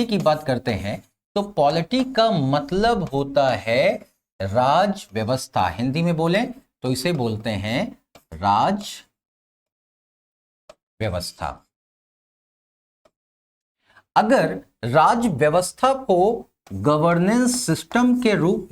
Polity की बात करते हैं तो पॉलिटी का मतलब होता है राज व्यवस्था। हिंदी में बोलें तो इसे बोलते हैं राज व्यवस्था। अगर राज व्यवस्था को गवर्नेंस सिस्टम के रूप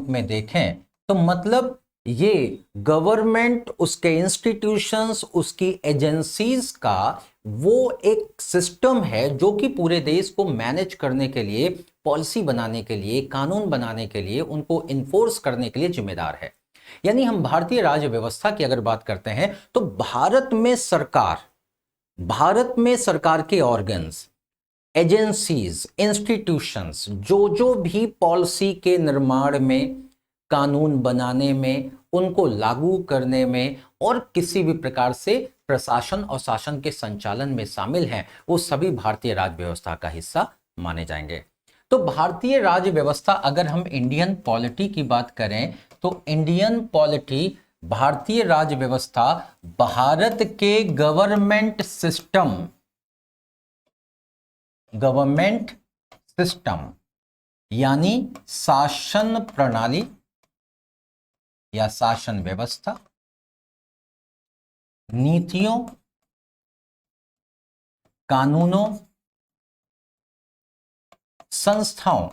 में देखें तो मतलब ये गवर्नमेंट, उसके इंस्टीट्यूशंस, उसकी एजेंसीज का वो एक सिस्टम है जो कि पूरे देश को मैनेज करने के लिए, पॉलिसी बनाने के लिए, कानून बनाने के लिए, उनको इन्फोर्स करने के लिए जिम्मेदार है। यानी हम भारतीय राज्य व्यवस्था की अगर बात करते हैं तो भारत में सरकार के ऑर्गन्स, एजेंसीज, इंस्टीट्यूशंस जो भी पॉलिसी के निर्माण में, कानून बनाने में, उनको लागू करने में और किसी भी प्रकार से प्रशासन और शासन के संचालन में शामिल हैं, वो सभी भारतीय राज्य व्यवस्था का हिस्सा माने जाएंगे। तो भारतीय राज्य व्यवस्था, अगर हम इंडियन पॉलिटी की बात करें तो इंडियन पॉलिटी, भारतीय राज्य व्यवस्था भारत के गवर्नमेंट सिस्टम यानी शासन प्रणाली या शासन व्यवस्था, नीतियों, कानूनों, संस्थाओं,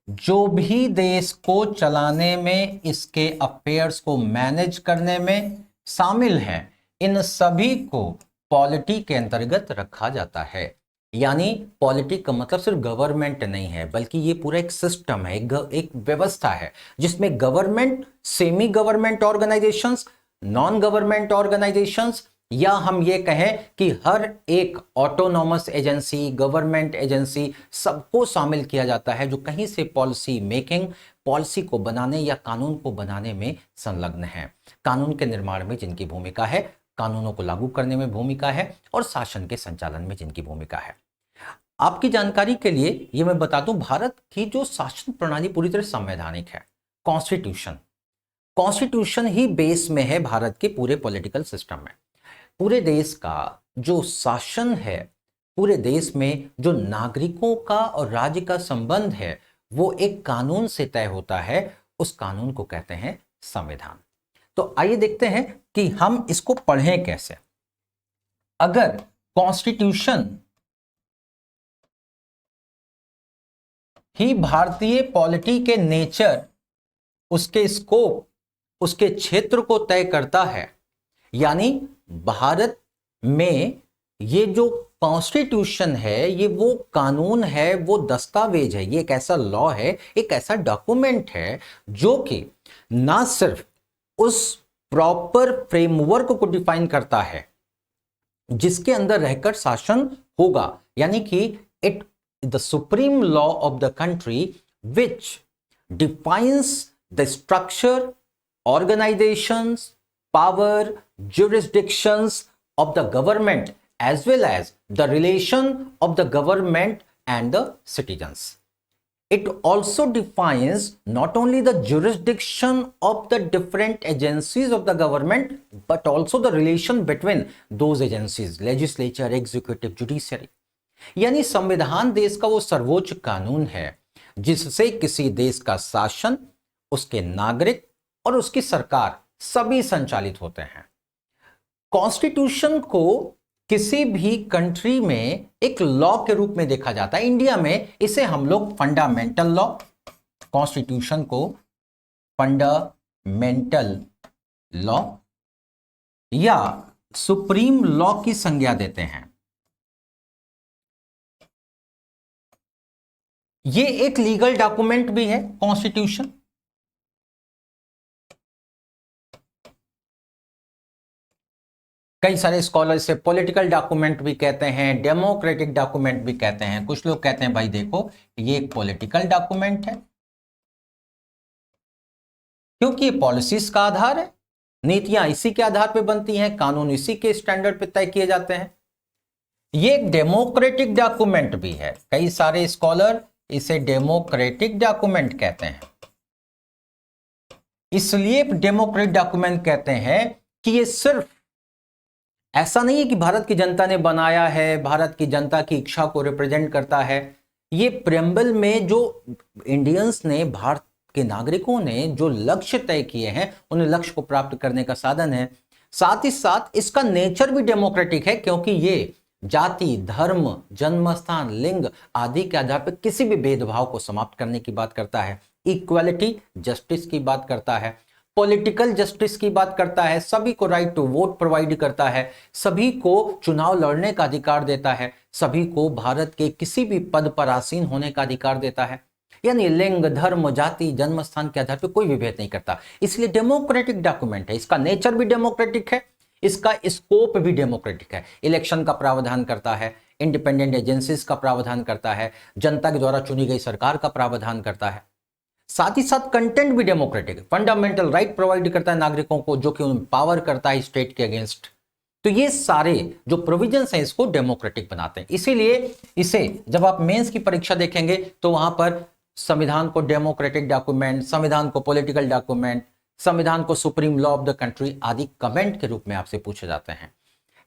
जो भी देश को चलाने में, इसके अफेयर्स को मैनेज करने में शामिल हैं, इन सभी को पॉलिटी के अंतर्गत रखा जाता है। यानी पॉलिटी का मतलब सिर्फ गवर्नमेंट नहीं है, बल्कि ये पूरा एक सिस्टम है, एक व्यवस्था है जिसमें government, semi government organisations, non government organisations, या हम ये कहें कि हर एक ऑटोनॉमस एजेंसी, गवर्नमेंट एजेंसी, सबको शामिल किया जाता है जो कहीं से पॉलिसी मेकिंग, पॉलिसी को बनाने या कानून को बनाने में संलग्न है। कानून के निर्माण में जिनकी भूमिका है, कानूनों को लागू करने में भूमिका है और शासन के संचालन में जिनकी भूमिका है। आपकी जानकारी के लिए ये मैं बता दूं, भारत की जो शासन प्रणाली पूरी तरह संवैधानिक है। कॉन्स्टिट्यूशन ही बेस में है भारत के पूरे पॉलिटिकल सिस्टम में। पूरे देश का जो शासन है, पूरे देश में जो नागरिकों का और राज्य का संबंध है, वो एक कानून से तय होता है। उस कानून को कहते हैं संविधान। तो आइए देखते हैं कि हम इसको पढ़ें कैसे। अगर कॉन्स्टिट्यूशन ही भारतीय पॉलिटी के नेचर, उसके स्कोप, उसके क्षेत्र को तय करता है, यानी भारत में ये जो कॉन्स्टिट्यूशन है, ये वो कानून है, वो दस्तावेज है, ये एक ऐसा लॉ है, एक ऐसा डॉक्यूमेंट है जो कि ना सिर्फ उस प्रॉपर फ्रेमवर्क को डिफाइन करता है जिसके अंदर रहकर शासन होगा, यानी कि it the supreme law of the country which defines the structure, organisations, power, jurisdictions of the government as well as the relation of the government and the citizens. It also defines not only the jurisdiction of the different agencies of the government but also the relation between those agencies, legislature, executive, judiciary. यानी संविधान देश का वो सर्वोच्च कानून है जिससे किसी देश का शासन, उसके नागरिक और उसकी सरकार सभी संचालित होते हैं। कॉन्स्टिट्यूशन को किसी भी कंट्री में एक लॉ के रूप में देखा जाता है। इंडिया में इसे हम लोग फंडामेंटल लॉ, कॉन्स्टिट्यूशन को फंडामेंटल लॉ या सुप्रीम लॉ की संज्ञा देते हैं। ये एक लीगल डॉक्यूमेंट भी है कॉन्स्टिट्यूशन। कई सारे स्कॉलर इसे पॉलिटिकल डॉक्यूमेंट भी कहते हैं, डेमोक्रेटिक डॉक्यूमेंट भी कहते हैं। कुछ लोग कहते हैं भाई देखो ये एक पॉलिटिकल डॉक्यूमेंट है क्योंकि ये पॉलिसीज का आधार है, नीतियां इसी के आधार पे बनती हैं, कानून इसी के स्टैंडर्ड पे तय किए जाते हैं। ये एक डेमोक्रेटिक डॉक्यूमेंट भी है। कई सारे स्कॉलर इसे डेमोक्रेटिक डॉक्यूमेंट कहते हैं। इसलिए डेमोक्रेटिक डॉक्यूमेंट कहते हैं कि ये सिर्फ ऐसा नहीं है कि भारत की जनता ने बनाया है, भारत की जनता की इच्छा को रिप्रेजेंट करता है। ये प्रेम्बल में जो इंडियंस ने, भारत के नागरिकों ने जो लक्ष्य तय किए हैं, उन लक्ष्य को प्राप्त करने का साधन है। साथ ही साथ इसका नेचर भी डेमोक्रेटिक है, क्योंकि ये जाति, धर्म, जन्म स्थान, लिंग आदि के आधार पर किसी भी भेदभाव को समाप्त करने की बात करता है। इक्वालिटी, जस्टिस की बात करता है, पॉलिटिकल जस्टिस की बात करता है, सभी को राइट टू वोट प्रोवाइड करता है, सभी को चुनाव लड़ने का अधिकार देता है, सभी को भारत के किसी भी पद पर आसीन होने का अधिकार देता है। यानी लिंग, धर्म, जाति, जन्म स्थान के आधार पर कोई भी भेद नहीं करता। इसलिए डेमोक्रेटिक डॉक्यूमेंट है। इसका नेचर भी डेमोक्रेटिक है, इसका स्कोप भी डेमोक्रेटिक है। इलेक्शन का प्रावधान करता है, इंडिपेंडेंट एजेंसीज का प्रावधान करता है, जनता के द्वारा चुनी गई सरकार का प्रावधान करता है। साथ ही साथ कंटेंट भी डेमोक्रेटिक है, फंडामेंटल राइट प्रोवाइड करता है नागरिकों को, जो कि उन्हें पावर करता है स्टेट के अगेंस्ट। तो ये सारे जो प्रोविजंस हैं इसको डेमोक्रेटिक बनाते हैं। इसीलिए इसे जब आप मेंस की परीक्षा देखेंगे तो वहां पर संविधान को डेमोक्रेटिक डॉक्यूमेंट, संविधान को पॉलिटिकल डॉक्यूमेंट, संविधान को supreme law of the country आदि कमेंट के रूप में आपसे पूछे जाते हैं।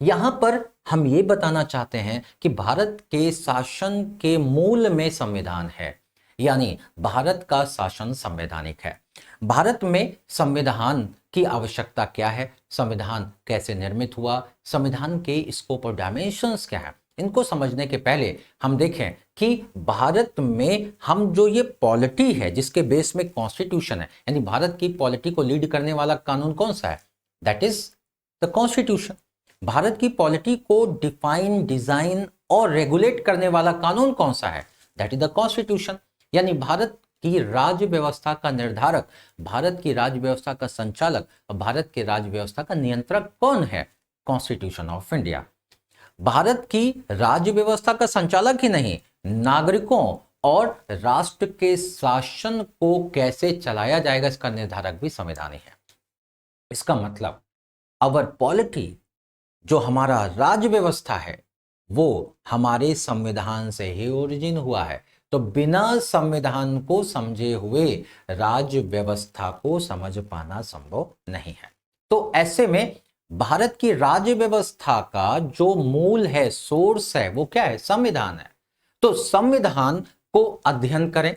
यहां पर हम ये बताना चाहते हैं कि भारत के शासन के मूल में संविधान है, यानी भारत का शासन संवैधानिक है। भारत में संविधान की आवश्यकता क्या है, संविधान कैसे निर्मित हुआ, संविधान के स्कोप और डायमेंशंस क्या है, इनको समझने के पहले हम देखें कि भारत में हम जो ये पॉलिटी है जिसके बेस में कॉन्स्टिट्यूशन है, यानी भारत की पॉलिटी को लीड करने वाला कानून कौन सा है, that is the constitution. Bharat की पॉलिटी को डिफाइन, डिजाइन और रेगुलेट करने वाला कानून कौन सा है, दैट इज द कॉन्स्टिट्यूशन। यानी भारत की राज्य व्यवस्था का निर्धारक, भारत की राज्य व्यवस्था का संचालक और भारत की राज्य व्यवस्था का नियंत्रक कौन है, कॉन्स्टिट्यूशन ऑफ इंडिया। भारत की राज्य व्यवस्था का संचालक ही नहीं, नागरिकों और राष्ट्र के शासन को कैसे चलाया जाएगा इसका निर्धारक भी संविधान ही है। इसका मतलब अवर पॉलिटी, जो हमारा राज्य व्यवस्था है, वो हमारे संविधान से ही ओरिजिन हुआ है। तो बिना संविधान को समझे हुए राज्य व्यवस्था को समझ पाना संभव नहीं है। तो ऐसे में भारत की राज्य व्यवस्था का जो मूल है, सोर्स है, वो क्या है, संविधान है। तो संविधान को अध्ययन करें,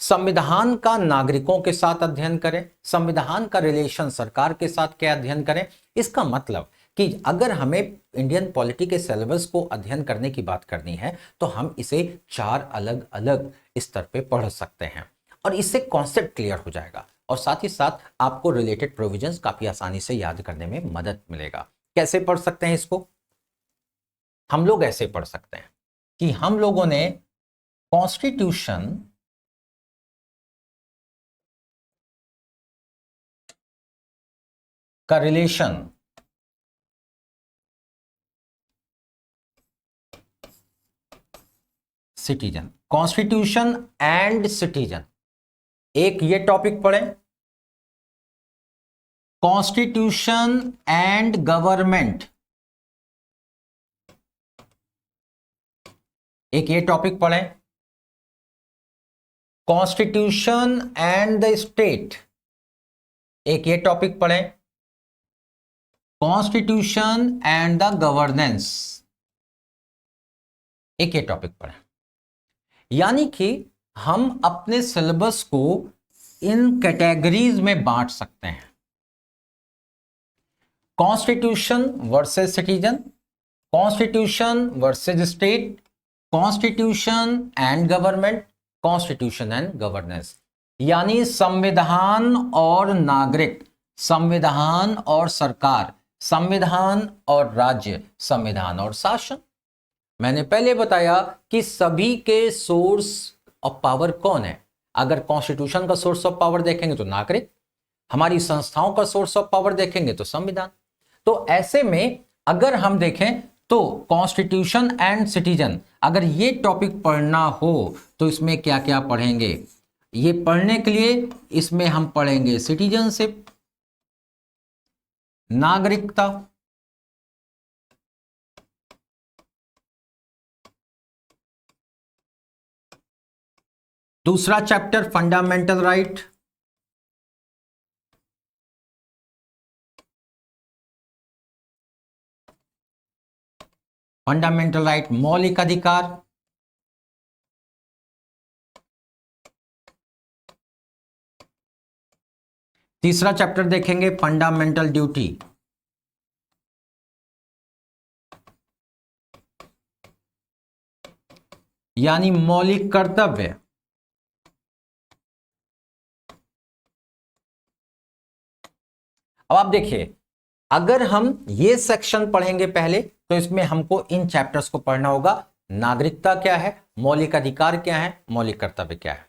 संविधान का नागरिकों के साथ अध्ययन करें, संविधान का रिलेशन सरकार के साथ क्या अध्ययन करें। इसका मतलब कि अगर हमें इंडियन पॉलिटी के सिलेबस को अध्ययन करने की बात करनी है तो हम इसे 4 अलग अलग स्तर पे पढ़ सकते हैं और इससे कॉन्सेप्ट क्लियर हो जाएगा और साथ ही साथ आपको रिलेटेड प्रोविजंस काफी आसानी से याद करने में मदद मिलेगा। कैसे पढ़ सकते हैं इसको? हम लोग ऐसे पढ़ सकते हैं कि हम लोगों ने कॉन्स्टिट्यूशन का relation citizen, constitution and citizen, एक ये टॉपिक पढ़ें, कॉन्स्टिट्यूशन एंड गवर्नमेंट, एक ये टॉपिक पढ़ें, कॉन्स्टिट्यूशन एंड द स्टेट, एक ये टॉपिक पढ़ें, कॉन्स्टिट्यूशन एंड द गवर्नेंस, एक ये टॉपिक पढ़ें। यानी कि हम अपने सिलेबस को इन कैटेगरीज में बांट सकते हैं, constitution versus citizen, constitution versus state, constitution and government, constitution and governance. यानी संविधान और नागरिक, संविधान और सरकार, संविधान और राज्य, संविधान और शासन। मैंने पहले बताया कि सभी के सोर्स ऑफ पावर कौन है। अगर कॉन्स्टिट्यूशन का सोर्स ऑफ पावर देखेंगे तो नागरिक, हमारी संस्थाओं का सोर्स ऑफ पावर देखेंगे तो संविधान। तो ऐसे में अगर हम देखें तो कॉन्स्टिट्यूशन एंड सिटीजन, अगर ये टॉपिक पढ़ना हो तो इसमें क्या क्या पढ़ेंगे? ये पढ़ने के लिए इसमें हम पढ़ेंगे सिटीजनशिप, नागरिकता, दूसरा chapter fundamental right, fundamental right, मौलिक अधिकार। तीसरा चैप्टर देखेंगे फंडामेंटल ड्यूटी, यानी मौलिक कर्तव्य। अब आप देखिए, अगर हम ये सेक्शन पढ़ेंगे पहले तो इसमें हमको इन चैप्टर्स को पढ़ना होगा। नागरिकता क्या है, मौलिक अधिकार क्या है, मौलिक कर्तव्य क्या है।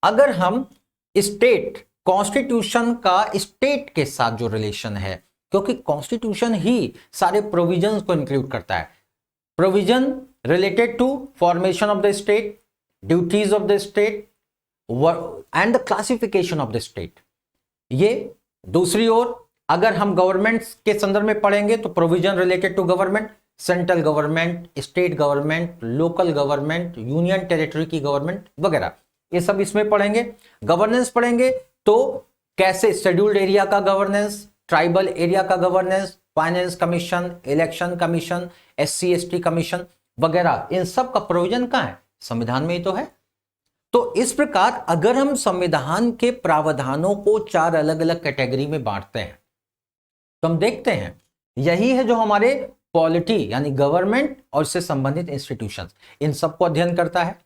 अगर हम स्टेट, कॉन्स्टिट्यूशन का स्टेट के साथ जो रिलेशन है, क्योंकि कॉन्स्टिट्यूशन ही सारे प्रोविजंस को इंक्लूड करता है। Provision related to formation of the state, duties of the state and the classification of the state. ये दूसरी ओर अगर हम गवर्नमेंट के संदर्भ में पढ़ेंगे तो provision related to government, central government, state government, local government, union territory की गवर्नमेंट वगैरह, ये सब इसमें पढ़ेंगे। गवर्नेंस पढ़ेंगे तो कैसे शेड्यूल्ड एरिया का गवर्नेंस, ट्राइबल एरिया का governance, finance commission, election commission, SC ST commission वगैरह, इन सब का प्रोविजन कहां है, संविधान में ही तो है। तो इस प्रकार अगर हम संविधान के प्रावधानों को 4 अलग अलग कैटेगरी में बांटते हैं तो हम देखते हैं यही है जो हमारे पॉलिटी यानी गवर्नमेंट और इससे संबंधित इंस्टीट्यूशंस, इन सबको अध्ययन करता है।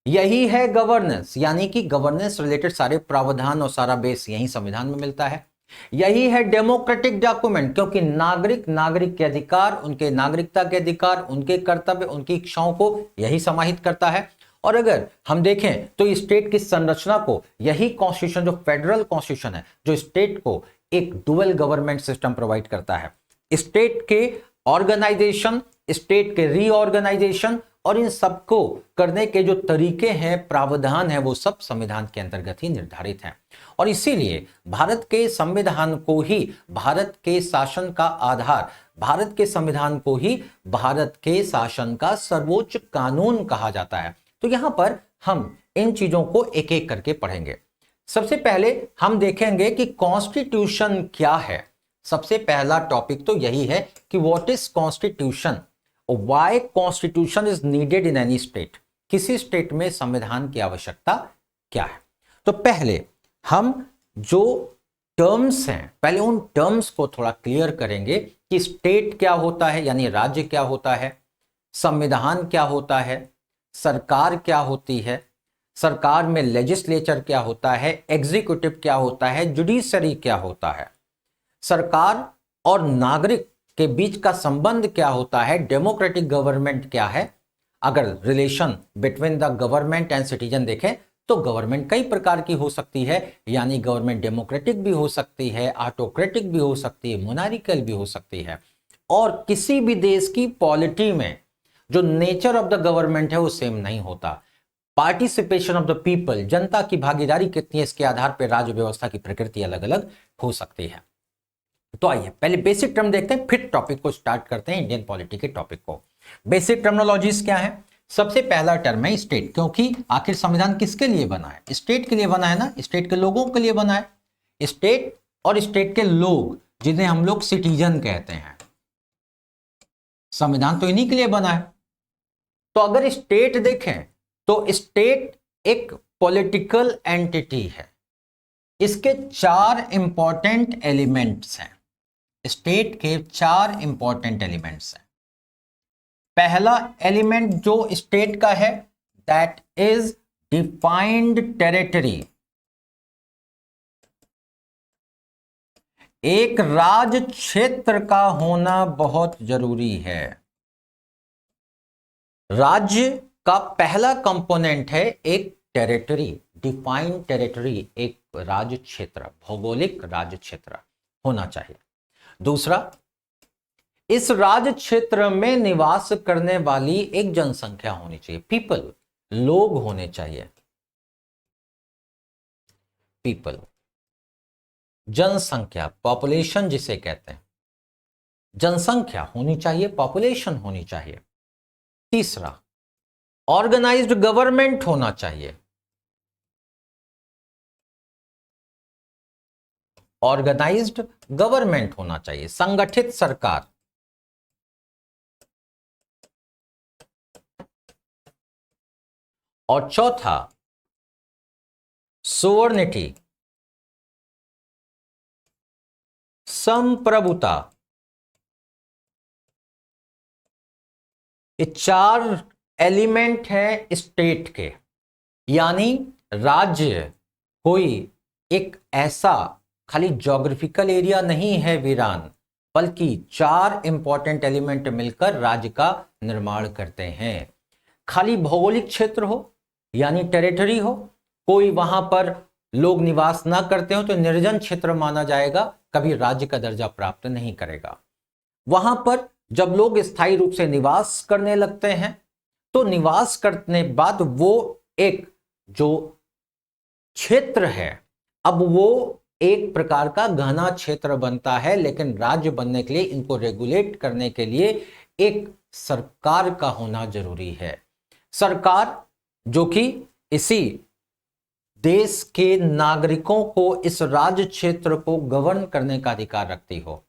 यही है गवर्नेंस, यानी कि गवर्नेंस रिलेटेड सारे प्रावधान और सारा बेस यही संविधान में मिलता है। यही है डेमोक्रेटिक डॉक्यूमेंट, क्योंकि नागरिक के अधिकार, उनके नागरिकता के अधिकार, उनके कर्तव्य, उनकी इच्छाओं को यही समाहित करता है। और अगर हम देखें तो स्टेट की संरचना को यही कॉन्स्टिट्यूशन, जो फेडरल कॉन्स्टिट्यूशन है, जो स्टेट को एक डुअल गवर्नमेंट सिस्टम प्रोवाइड करता है। स्टेट के ऑर्गेनाइजेशन, स्टेट के रीऑर्गेनाइजेशन और इन सबको करने के जो तरीके हैं, प्रावधान है, वो सब संविधान के अंतर्गत ही निर्धारित हैं। और इसीलिए भारत के संविधान को ही भारत के शासन का आधार, भारत के संविधान को ही भारत के शासन का सर्वोच्च कानून कहा जाता है। तो यहां पर हम इन चीजों को एक एक करके पढ़ेंगे। सबसे पहले हम देखेंगे कि कॉन्स्टिट्यूशन क्या है। सबसे पहला टॉपिक तो यही है कि what is constitution, why constitution is needed in any state. किसी स्टेट में संविधान की आवश्यकता क्या है। तो पहले हम जो टर्म्स हैं, पहले उन टर्म्स को थोड़ा क्लियर करेंगे कि स्टेट क्या होता है, यानी राज्य क्या होता है, संविधान क्या होता है, सरकार क्या होती है, सरकार में लेजिस्लेचर क्या होता है, एग्जीक्यूटिव क्या होता है, जुडिशरी क्या होता है, सरकार और नागरिक के बीच का संबंध क्या होता है, डेमोक्रेटिक गवर्नमेंट क्या है। अगर relation between the government and citizen देखें तो गवर्नमेंट कई प्रकार की हो सकती है, यानी गवर्नमेंट डेमोक्रेटिक भी हो सकती है, ऑटोक्रेटिक भी हो सकती है, मोनार्किकल भी हो सकती है। और किसी भी देश की पॉलिटी में जो नेचर ऑफ द गवर्नमेंट है वो सेम नहीं होता। पार्टिसिपेशन ऑफ द पीपल, जनता की भागीदारी कितनी है, इसके आधार पर राज्य व्यवस्था की प्रकृति अलग अलग हो सकती है। तो आइए पहले बेसिक टर्म देखते हैं, फिर टॉपिक को स्टार्ट करते हैं, इंडियन पॉलिटी के टॉपिक को। बेसिक टर्मिनोलॉजीज क्या है। सबसे पहला टर्म है स्टेट, क्योंकि आखिर संविधान किसके लिए बना है, स्टेट के लिए बना है ना, स्टेट के लोगों के लिए बना है। स्टेट और स्टेट के लोग, जिन्हें हम लोग सिटीजन कहते हैं, संविधान तो इन्हीं के लिए बना है। तो अगर स्टेट देखें तो स्टेट एक पॉलिटिकल एंटिटी है। इसके 4 इंपॉर्टेंट एलिमेंट्स हैं, स्टेट के 4 इंपॉर्टेंट एलिमेंट्स हैं। पहला एलिमेंट जो स्टेट का है, दैट इज डिफाइंड टेरिटरी। एक राज्य क्षेत्र का होना बहुत जरूरी है। राज्य का पहला कंपोनेंट है एक टेरिटरी, डिफाइंड टेरिटरी, एक राज्य क्षेत्र, भौगोलिक राज्य क्षेत्र होना चाहिए। दूसरा, इस राज्य क्षेत्र में निवास करने वाली एक जनसंख्या होनी चाहिए, पीपल, लोग होने चाहिए, पीपल, जनसंख्या, पॉपुलेशन जिसे कहते हैं, जनसंख्या होनी चाहिए, पॉपुलेशन होनी चाहिए। तीसरा, ऑर्गेनाइज्ड गवर्नमेंट होना चाहिए, ऑर्गेनाइज्ड गवर्नमेंट होना चाहिए, संगठित सरकार। और चौथा सोवर्निटी, संप्रभुता। ये चार एलिमेंट हैं स्टेट के, यानी राज्य कोई एक ऐसा खाली ज्योग्राफिकल एरिया नहीं है वीरान, बल्कि चार इंपॉर्टेंट एलिमेंट मिलकर राज्य का निर्माण करते हैं। खाली भौगोलिक क्षेत्र हो यानी टेरिटरी हो, कोई वहां पर लोग निवास ना करते हो तो निर्जन क्षेत्र माना जाएगा, कभी राज्य का दर्जा प्राप्त नहीं करेगा। वहां पर जब लोग स्थायी रूप से निवास करने लगते हैं तो निवास करने बाद वो एक जो क्षेत्र है अब वो एक प्रकार का घना क्षेत्र बनता है, लेकिन राज्य बनने के लिए इनको रेगुलेट करने के लिए एक सरकार का होना जरूरी है। सरकार जो कि इसी देश के नागरिकों को इस राज्य क्षेत्र को गवर्न करने का अधिकार रखती हो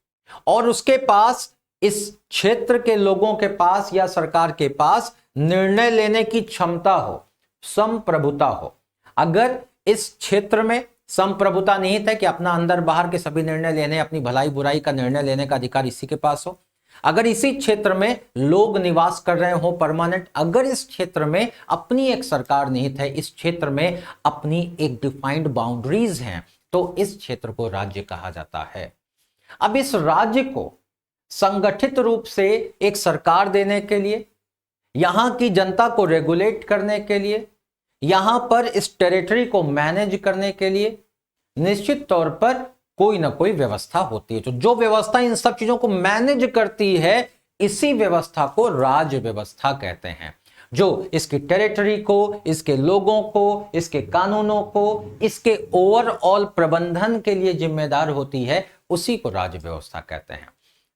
और उसके पास, इस क्षेत्र के लोगों के पास या सरकार के पास निर्णय लेने की क्षमता हो, संप्रभुता हो। अगर इस क्षेत्र में संप्रभुता निहित है कि अपना अंदर बाहर के सभी निर्णय लेने, अपनी भलाई बुराई का निर्णय लेने का अधिकार इसी के पास हो, अगर इसी क्षेत्र में लोग निवास कर रहे हो परमानेंट, अगर इस क्षेत्र में अपनी एक सरकार निहित है, इस क्षेत्र में अपनी एक डिफाइंड बाउंड्रीज हैं, तो इस क्षेत्र को राज्य कहा जाता है। अब इस राज्य को संगठित रूप से एक सरकार देने के लिए, यहां की जनता को रेगुलेट करने के लिए, यहां पर इस टेरिटरी को मैनेज करने के लिए निश्चित तौर पर कोई ना कोई व्यवस्था होती है। तो जो व्यवस्था इन सब चीजों को मैनेज करती है, इसी व्यवस्था को राज्य व्यवस्था कहते हैं। जो इसकी टेरिटरी को, इसके लोगों को, इसके कानूनों को, इसके ओवरऑल प्रबंधन के लिए जिम्मेदार होती है, उसी को राज्य व्यवस्था कहते हैं।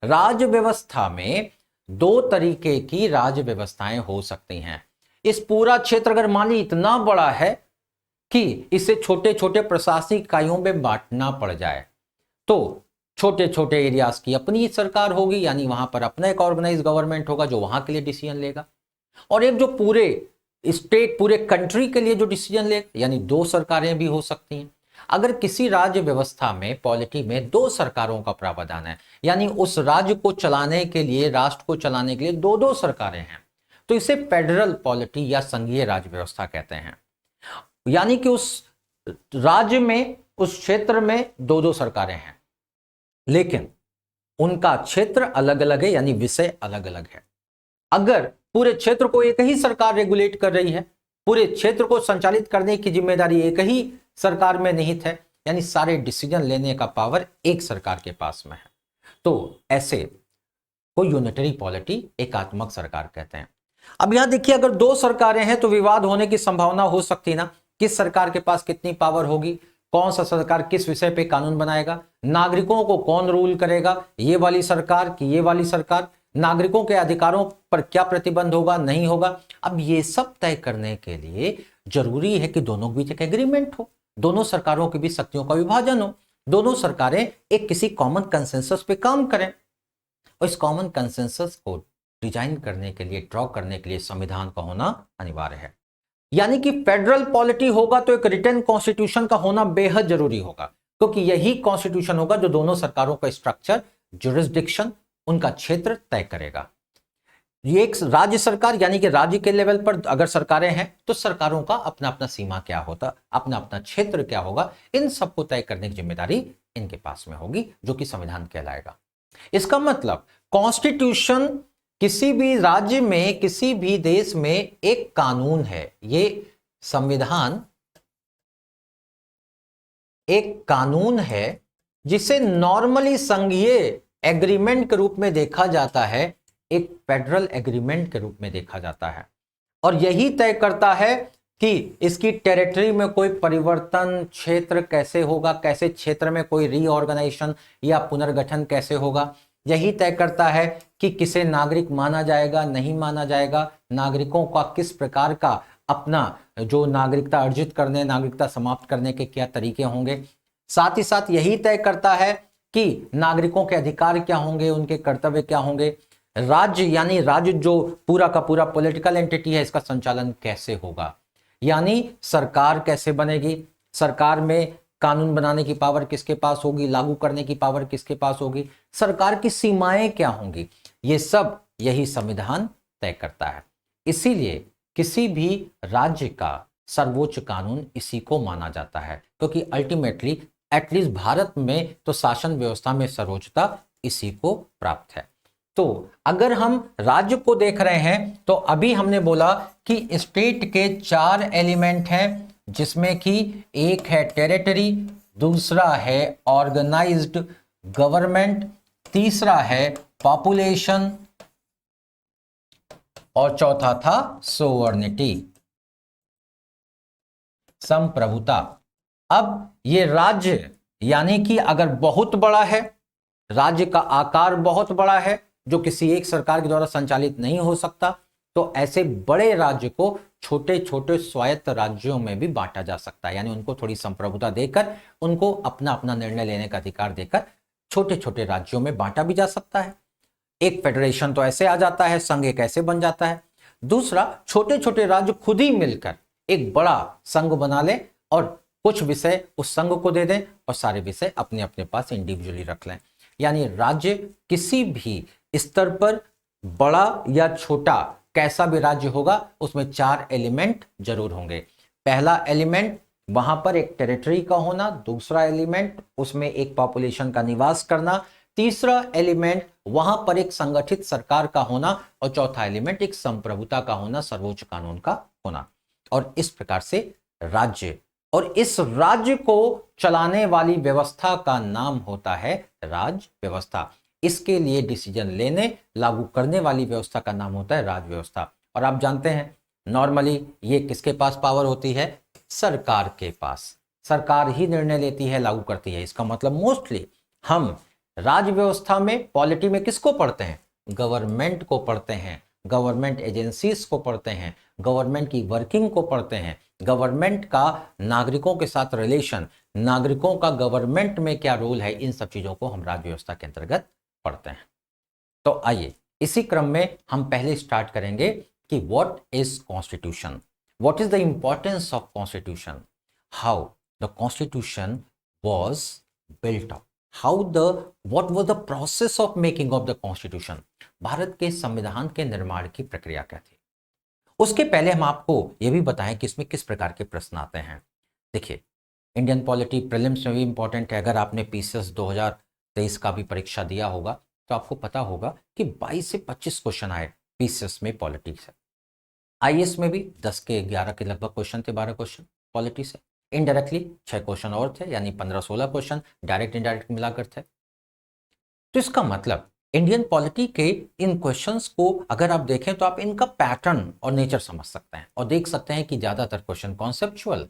राज्य व्यवस्था में दो तरीके की राज्य व्यवस्थाएं हो सकती हैं। इस पूरा क्षेत्र अगर मान ली इतना बड़ा है कि इसे छोटे छोटे प्रशासनिक इकाइयों में बांटना पड़ जाए, तो छोटे छोटे एरियाज की अपनी सरकार होगी, यानी वहां पर अपना एक ऑर्गेनाइज गवर्नमेंट होगा जो वहां के लिए डिसीजन लेगा, और एक जो पूरे स्टेट, पूरे कंट्री के लिए जो डिसीजन लेगा, यानी दो सरकारें भी हो सकती हैं। अगर किसी राज्य व्यवस्था में, पॉलिटी में दो सरकारों का प्रावधान है, यानी उस राज्य को चलाने के लिए, राष्ट्र को चलाने के लिए दो दो सरकारें हैं, तो इसे फेडरल पॉलिटी या संघीय राज्य व्यवस्था कहते हैं। यानी कि उस राज्य में, उस क्षेत्र में दो दो सरकारें हैं, लेकिन उनका क्षेत्र अलग अलग है, यानी विषय अलग अलग है। अगर पूरे क्षेत्र को एक ही सरकार रेगुलेट कर रही है, पूरे क्षेत्र को संचालित करने की जिम्मेदारी एक ही सरकार में निहित है, यानी सारे डिसीजन लेने का पावर एक सरकार के पास में है, तो ऐसे को यूनिटरी पॉलिटी, एकात्मक सरकार कहते हैं। अब यहां देखिए, अगर दो सरकारें हैं तो विवाद होने की संभावना हो सकती है ना, किस सरकार के पास कितनी पावर होगी, कौन सा सरकार किस विषय पे कानून बनाएगा, नागरिकों को कौन रूल करेगा, ये वाली सरकार कि ये वाली सरकार, नागरिकों के अधिकारों पर क्या प्रतिबंध होगा, नहीं होगा। अब ये सब तय करने के लिए जरूरी है कि दोनों के बीच एक एग्रीमेंट हो, दोनों सरकारों के बीच शक्तियों का विभाजन हो, दोनों सरकारें एक किसी कॉमन कंसेंसस पे काम करें, और इस कॉमन कंसेंसस को डिजाइन करने के लिए, ड्रॉ करने के लिए संविधान का होना अनिवार्य है। यानी कि फेडरल पॉलिटी होगा तो एक रिटन कॉन्स्टिट्यूशन का होना बेहद जरूरी होगा, क्योंकि यही कॉन्स्टिट्यूशन होगा जो दोनों सरकारों का स्ट्रक्चर, जुरिस्डिक्शन, उनका क्षेत्र तय करेगा। ये एक राज्य सरकार, यानी कि राज्य के लेवल पर अगर सरकारें हैं तो सरकारों का अपना अपना सीमा क्या होता, अपना अपना क्षेत्र क्या होगा, इन सबको तय करने की जिम्मेदारी इनके पास में होगी, जो कि संविधान कहलाएगा। इसका मतलब कॉन्स्टिट्यूशन किसी भी राज्य में, किसी भी देश में एक कानून है। ये संविधान एक कानून है जिसे नॉर्मली संघीय एग्रीमेंट के रूप में देखा जाता है, एक फेडरल एग्रीमेंट के रूप में देखा जाता है, और यही तय करता है कि इसकी टेरिटरी में कोई परिवर्तन, क्षेत्र कैसे होगा, कैसे क्षेत्र में कोई रीऑर्गेनाइजेशन या पुनर्गठन कैसे होगा। यही तय करता है कि किसे नागरिक माना जाएगा, नहीं माना जाएगा, नागरिकों का किस प्रकार का अपना जो नागरिकता अर्जित करने, नागरिकता समाप्त करने के क्या तरीके होंगे। साथ ही साथ यही तय करता है कि नागरिकों के अधिकार क्या होंगे, उनके कर्तव्य क्या होंगे। राज्य, यानी राज्य जो पूरा का पूरा पॉलिटिकल एंटिटी है, इसका संचालन कैसे होगा। यानी सरकार कैसे बनेगी, सरकार में कानून बनाने की पावर किसके पास होगी, लागू करने की पावर किसके पास होगी, सरकार की सीमाएं क्या होंगी, ये सब यही संविधान तय करता है। इसीलिए किसी भी राज्य का सर्वोच्च कानून इसी को माना जाता है, क्योंकि अल्टीमेटली एटलीस्ट भारत में तो शासन व्यवस्था में सर्वोच्चता इसी को प्राप्त है। तो अगर हम राज्य को देख रहे हैं तो अभी हमने बोला कि स्टेट के 4 एलिमेंट हैं, जिसमें कि एक है टेरिटरी, दूसरा है ऑर्गेनाइज्ड गवर्नमेंट, तीसरा है पॉपुलेशन और चौथा था सोवर्निटी, संप्रभुता। अब ये राज्य यानी कि अगर बहुत बड़ा है, राज्य का आकार बहुत बड़ा है जो किसी एक सरकार के द्वारा संचालित नहीं हो सकता, तो ऐसे बड़े राज्य को छोटे छोटे स्वायत्त राज्यों में भी बांटा जा सकता है, यानी उनको थोड़ी संप्रभुता देकर, उनको अपना अपना निर्णय लेने का अधिकार देकर छोटे छोटे राज्यों में बांटा भी जा सकता है। एक फेडरेशन तो ऐसे आ जाता है, संघ एक ऐसे बन जाता है। दूसरा, छोटे छोटे राज्य खुद ही मिलकर एक बड़ा संघ बना ले और कुछ विषय उस संघ को दे दें और सारे विषय अपने अपने पास इंडिविजुअली रख लें। यानी राज्य किसी भी स्तर पर बड़ा या छोटा कैसा भी राज्य होगा, उसमें 4 एलिमेंट जरूर होंगे। पहला एलिमेंट वहां पर एक टेरिटरी का होना, दूसरा एलिमेंट उसमें एक पॉपुलेशन का निवास करना, तीसरा एलिमेंट वहां पर एक संगठित सरकार का होना और चौथा एलिमेंट एक संप्रभुता का होना, सर्वोच्च कानून का होना। और इस प्रकार से राज्य, और इस राज्य को चलाने वाली व्यवस्था का नाम होता है राज व्यवस्था। इसके लिए डिसीजन लेने, लागू करने वाली व्यवस्था का नाम होता है राज व्यवस्था। और आप जानते हैं नॉर्मली ये किसके पास पावर होती है, सरकार के पास। सरकार ही निर्णय लेती है, लागू करती है। इसका मतलब मोस्टली हम राज व्यवस्था में, पॉलिटी में किसको पढ़ते हैं, गवर्नमेंट को पढ़ते हैं, गवर्नमेंट एजेंसीज को पढ़ते हैं, गवर्नमेंट की वर्किंग को पढ़ते हैं, गवर्नमेंट का नागरिकों के साथ रिलेशन, नागरिकों का गवर्नमेंट में क्या रोल है, इन सब चीजों को हम राज व्यवस्था के अंतर्गत पढ़ते हैं। तो आइए इसी क्रम में हम पहले स्टार्ट करेंगे कि what is constitution, what is the importance of constitution, how the constitution was built up, what was the process of making of the constitution, Bharat के संविधान के निर्माण की प्रक्रिया क्या थी। उसके पहले हम आपको यह भी बताएं कि इसमें किस प्रकार के प्रश्न आते हैं। देखिए, इंडियन पॉलिटी प्रीलिम्स में भी इंपॉर्टेंट है। अगर आपने पीसीएस 2023 का भी परीक्षा दिया होगा तो आपको पता होगा कि 22 से 25 क्वेश्चन आए पीसीएस में पॉलिटी से। आईएएस में भी 10 के 11 के लगभग क्वेश्चन थे, 12 क्वेश्चन पॉलिटी से। इनडायरेक्टली 6 क्वेश्चन और थे, यानी 15-16 क्वेश्चन डायरेक्ट इनडायरेक्ट मिलाकर थे। तो इसका मतलब इंडियन पॉलिटी के इन क्वेश्चंस को अगर आप देखें तो आप इनका पैटर्न और नेचर समझ सकते हैं और देख सकते हैं कि ज्यादातर क्वेश्चन कॉन्सेप्चुअल,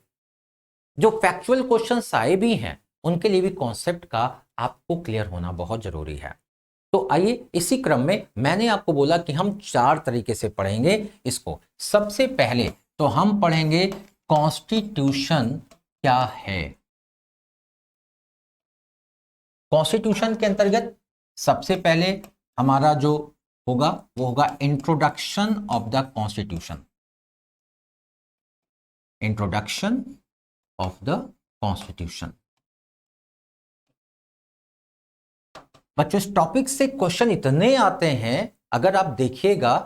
जो फैक्चुअल क्वेश्चंस आए भी हैं उनके लिए भी कॉन्सेप्ट का आपको क्लियर होना बहुत जरूरी है। तो आइए इसी क्रम में मैंने आपको बोला कि हम 4 तरीके से पढ़ेंगे इसको। सबसे पहले तो हम पढ़ेंगे कॉन्स्टिट्यूशन क्या है। कॉन्स्टिट्यूशन के अंतर्गत सबसे पहले हमारा जो होगा वो होगा introduction of the constitution, introduction of the constitution. बच्चों, इस टॉपिक से क्वेश्चन इतने आते हैं, अगर आप देखिएगा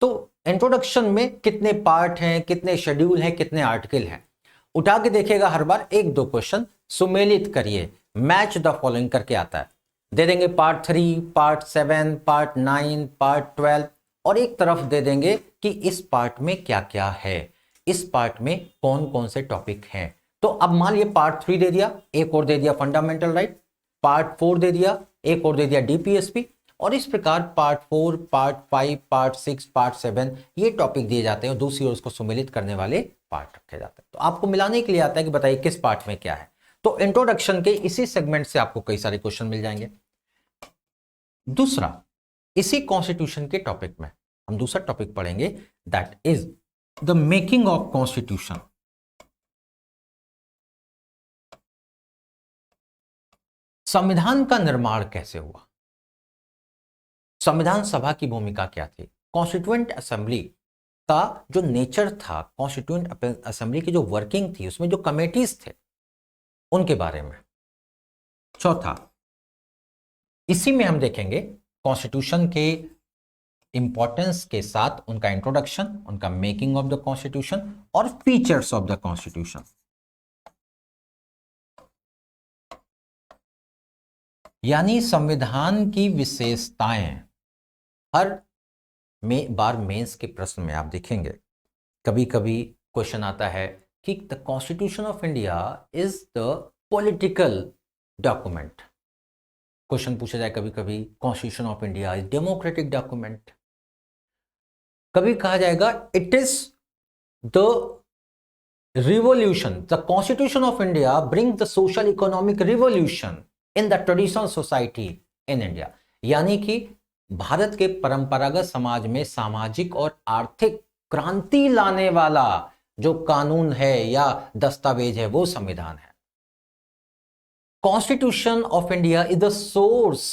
तो इंट्रोडक्शन में कितने पार्ट हैं, कितने शेड्यूल हैं, कितने आर्टिकल हैं, उठा के देखिएगा हर बार 1-2 क्वेश्चन सुमेलित करिए, मैच द फॉलोइंग करके आता है। दे देंगे पार्ट 3, पार्ट 7, पार्ट 9, पार्ट 12 और एक तरफ दे देंगे कि इस पार्ट में क्या क्या है, इस पार्ट में कौन कौन से टॉपिक हैं। तो अब मान लिया पार्ट 3 दे दिया, एक और दे दिया फंडामेंटल राइट, पार्ट 4 दे दिया, एक और दे दिया डीपीएसपी, और इस प्रकार पार्ट 4, पार्ट 5, पार्ट 6, पार्ट 7 ये टॉपिक दिए जाते हैं और दूसरी ओर उसको सुमेलित करने वाले पार्ट रखे जाते हैं। तो आपको मिलाने के लिए आता है कि बताइए किस पार्ट में क्या है। तो इंट्रोडक्शन के इसी सेगमेंट से आपको कई सारे क्वेश्चन मिल जाएंगे। दूसरा, इसी कॉन्स्टिट्यूशन के टॉपिक में हम दूसरा टॉपिक पढ़ेंगे, that is the making of constitution. संविधान का निर्माण कैसे हुआ, संविधान सभा की भूमिका क्या थी, कॉन्स्टिट्यूएंट असेंबली का जो नेचर था, कॉन्स्टिट्यूएंट असेंबली की जो वर्किंग थी, उसमें जो कमेटीज थे उनके बारे में। चौथा, इसी में हम देखेंगे कॉन्स्टिट्यूशन के इंपॉर्टेंस के साथ उनका इंट्रोडक्शन, उनका मेकिंग ऑफ द कॉन्स्टिट्यूशन और फीचर्स ऑफ द कॉन्स्टिट्यूशन। यानी संविधान की विशेषताएं। हर बार मेंस के प्रश्न में आप देखेंगे कभी कभी क्वेश्चन आता है कि the constitution of India is the political document. Question पूछा जाए कभी कभी constitution of India is democratic document. कभी कहा जाएगा it is the revolution, the constitution of India bring the social economic revolution in the traditional society in India. यानी कि भारत के परंपरागत समाज में सामाजिक और आर्थिक क्रांति लाने वाला जो कानून है या दस्तावेज है वो संविधान है। Constitution of India is the source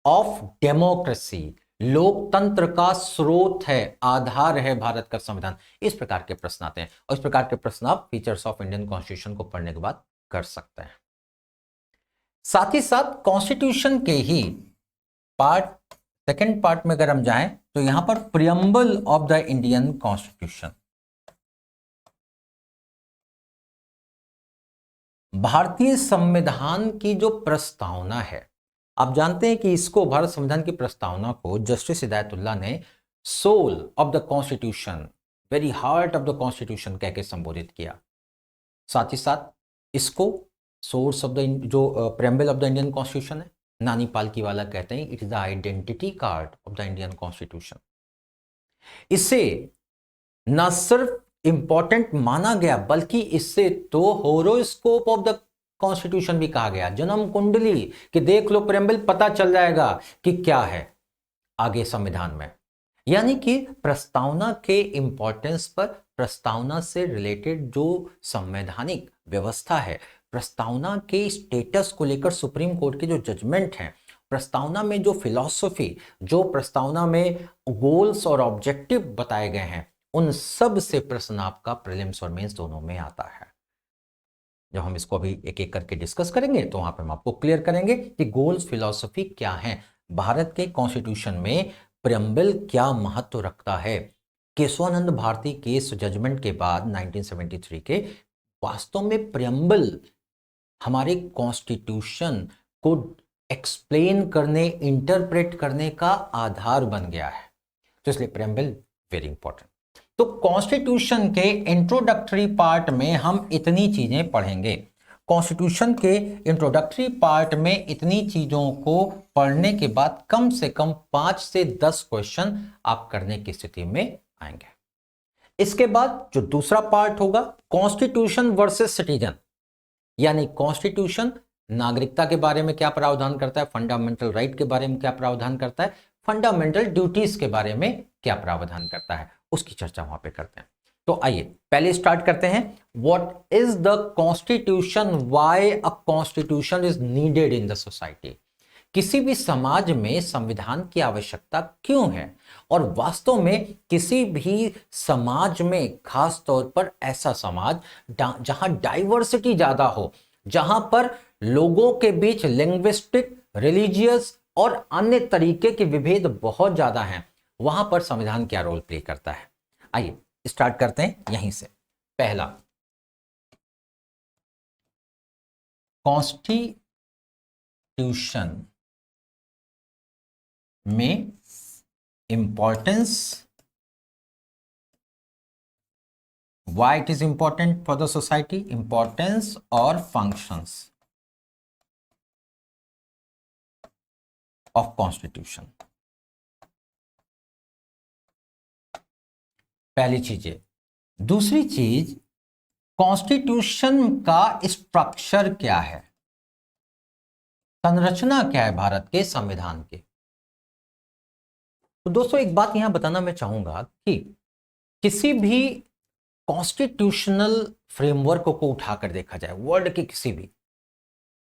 of democracy, लोकतंत्र का स्रोत है, आधार है भारत का संविधान। इस प्रकार के प्रश्न आते हैं और इस प्रकार के प्रश्न आप फीचर्स ऑफ इंडियन कॉन्स्टिट्यूशन को पढ़ने के बाद कर सकते हैं। साथ ही साथ कॉन्स्टिट्यूशन के ही सेकंड पार्ट में अगर हम जाएं तो यहां पर preamble of the Indian constitution, भारतीय संविधान की जो प्रस्तावना है। आप जानते हैं कि इसको, भारत संविधान की प्रस्तावना को जस्टिस हिदायतुल्लाह ने soul of the constitution, very heart of the constitution कह के संबोधित किया। साथ ही साथ इसको सोर्स ऑफ द, जो preamble of the Indian constitution है, नानी पालकीवाला कहते हैं it is the identity card of the Indian constitution. इसे न सिर्फ इंपॉर्टेंट माना गया बल्कि इससे तो होरोस्कोप ऑफ द कॉन्स्टिट्यूशन भी कहा गया, जन्म कुंडली, कि देख लो प्रेम्बल, पता चल जाएगा कि क्या है आगे संविधान में। यानी कि प्रस्तावना के इंपॉर्टेंस पर, प्रस्तावना से रिलेटेड जो संवैधानिक व्यवस्था है, प्रस्तावना के स्टेटस को लेकर सुप्रीम कोर्ट के जो जजमेंट हैं, प्रस्तावना में जो फिलॉसफी, जो प्रस्तावना में गोल्स और ऑब्जेक्टिव बताए गए हैं, उन सब से प्रश्न आपका प्रीलिम्स और मेंस दोनों में आता है। जब हम इसको अभी एक एक करके डिस्कस करेंगे तो वहां पे हम आपको क्लियर करेंगे कि गोल्स, फिलॉसफी क्या है, भारत के कॉन्स्टिट्यूशन में प्रियम्बल क्या महत्व रखता है। केशवानंद भारती केस जजमेंट के बाद 1973 के, वास्तव में प्रियम्बल हमारे कॉन्स्टिट्यूशन को एक्सप्लेन करने, इंटरप्रेट करने का आधार बन गया है। तो इसलिए प्रियम्बल वेरी इंपॉर्टेंट। तो कॉन्स्टिट्यूशन के इंट्रोडक्टरी पार्ट में हम इतनी चीजें पढ़ेंगे। कॉन्स्टिट्यूशन के इंट्रोडक्टरी पार्ट में इतनी चीजों को पढ़ने के बाद कम से कम 5 से 10 क्वेश्चन आप करने की स्थिति में आएंगे। इसके बाद जो दूसरा पार्ट होगा, कॉन्स्टिट्यूशन वर्सेस सिटीजन, यानी कॉन्स्टिट्यूशन नागरिकता के बारे में क्या प्रावधान करता है, फंडामेंटल राइट के बारे में क्या प्रावधान करता है, फंडामेंटल ड्यूटीज के बारे में क्या प्रावधान करता है, उसकी चर्चा वहां पे करते हैं। तो आइए पहले स्टार्ट करते हैं, what is the constitution, why a constitution is needed in the society. किसी भी समाज में संविधान की आवश्यकता क्यों है, और वास्तव में किसी भी समाज में, खास तौर पर ऐसा समाज जहां डाइवर्सिटी ज्यादा हो, जहां पर लोगों के बीच लिंग्विस्टिक, रिलीजियस और अन्य तरीके के विभेद बहुत ज्यादा हैं, वहां पर संविधान क्या रोल प्ले करता है। आइए स्टार्ट करते हैं यहीं से। पहला, कॉन्स्टिट्यूशन में importance, why it is important for the society, importance और फंक्शंस ऑफ कॉन्स्टिट्यूशन। पहली चीज है। दूसरी चीज, कॉन्स्टिट्यूशन का स्ट्रक्चर क्या है, संरचना क्या है भारत के संविधान के। तो दोस्तों एक बात यहां बताना मैं चाहूंगा कि किसी भी कॉन्स्टिट्यूशनल फ्रेमवर्क को उठाकर देखा जाए, वर्ल्ड के किसी भी,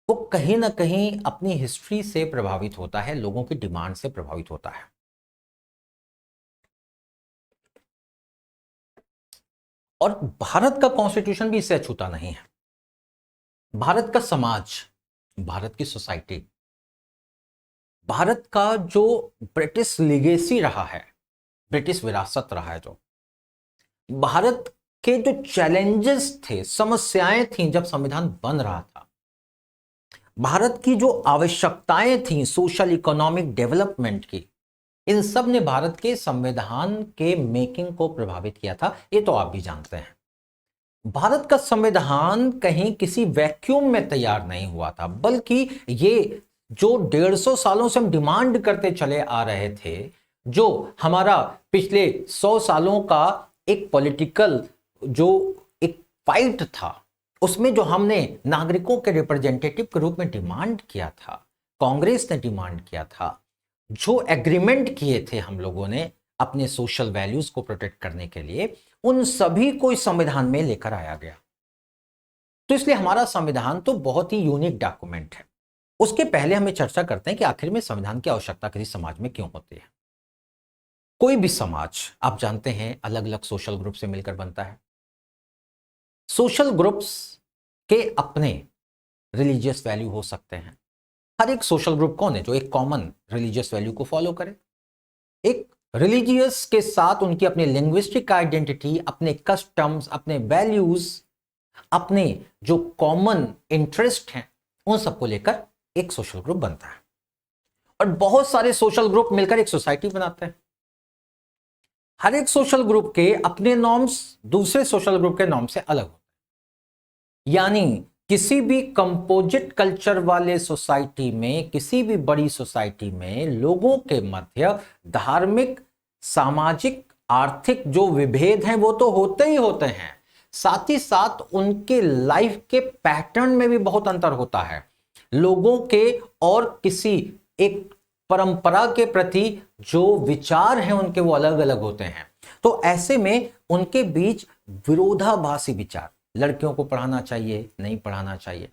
वो कहीं ना कहीं अपनी हिस्ट्री से प्रभावित होता है, लोगों की डिमांड से प्रभावित होता है। और भारत का कॉन्स्टिट्यूशन भी इससे अछूता नहीं है। भारत का समाज, भारत की सोसाइटी, भारत का जो ब्रिटिश लिगेसी रहा है, ब्रिटिश विरासत रहा है, जो भारत के जो चैलेंजेस थे, समस्याएं थीं जब संविधान बन रहा था, भारत की जो आवश्यकताएं थीं सोशल इकोनॉमिक डेवलपमेंट की, इन सब ने भारत के संविधान के मेकिंग को प्रभावित किया था। ये तो आप भी जानते हैं। भारत का संविधान कहीं किसी वैक्यूम में तैयार नहीं हुआ था, बल्कि ये जो 150 सालों से हम डिमांड करते चले आ रहे थे, जो हमारा पिछले 100 सालों का एक पॉलिटिकल जो एक फाइट था, उसमें जो हमने नागरिकों के रिप्रेजेंटेटिव के रूप में डिमांड किया था, कांग्रेस ने डिमांड किया था, जो एग्रीमेंट किए थे हम लोगों ने अपने सोशल वैल्यूज को प्रोटेक्ट करने के लिए, उन सभी को इस संविधान में लेकर आया गया। तो इसलिए हमारा संविधान तो बहुत ही यूनिक डॉक्यूमेंट है। उसके पहले हमें चर्चा करते हैं कि आखिर में संविधान की आवश्यकता किसी समाज में क्यों होती है। कोई भी समाज, आप जानते हैं, अलग अलग सोशल ग्रुप से मिलकर बनता है। सोशल ग्रुप्स के अपने रिलीजियस वैल्यू हो सकते हैं। हर एक सोशल ग्रुप कौन है? जो एक कॉमन रिलीजियस वैल्यू को फॉलो करे। एक रिलीजियस के साथ उनकी अपनी लिंग्विस्टिक आइडेंटिटी, अपने कस्टम्स, अपने वैल्यूज, अपने जो कॉमन इंटरेस्ट हैं, उन सबको लेकर एक सोशल ग्रुप बनता है। और बहुत सारे सोशल ग्रुप मिलकर एक सोसाइटी बनाते हैं। हर एक सोशल ग्रुप के अपने नॉर्म्स दूसरे सोशल ग्रुप के नॉर्म से अलग होते हैं। यानी किसी भी कंपोजिट कल्चर वाले सोसाइटी में, किसी भी बड़ी सोसाइटी में लोगों के मध्य धार्मिक, सामाजिक, आर्थिक जो विभेद हैं वो तो होते ही होते हैं, साथ ही साथ उनके लाइफ के पैटर्न में भी बहुत अंतर होता है। लोगों के और किसी एक परंपरा के प्रति जो विचार हैं उनके वो अलग अलग होते हैं। तो ऐसे में उनके बीच विरोधाभासी विचार, लड़कियों को पढ़ाना चाहिए, नहीं पढ़ाना चाहिए,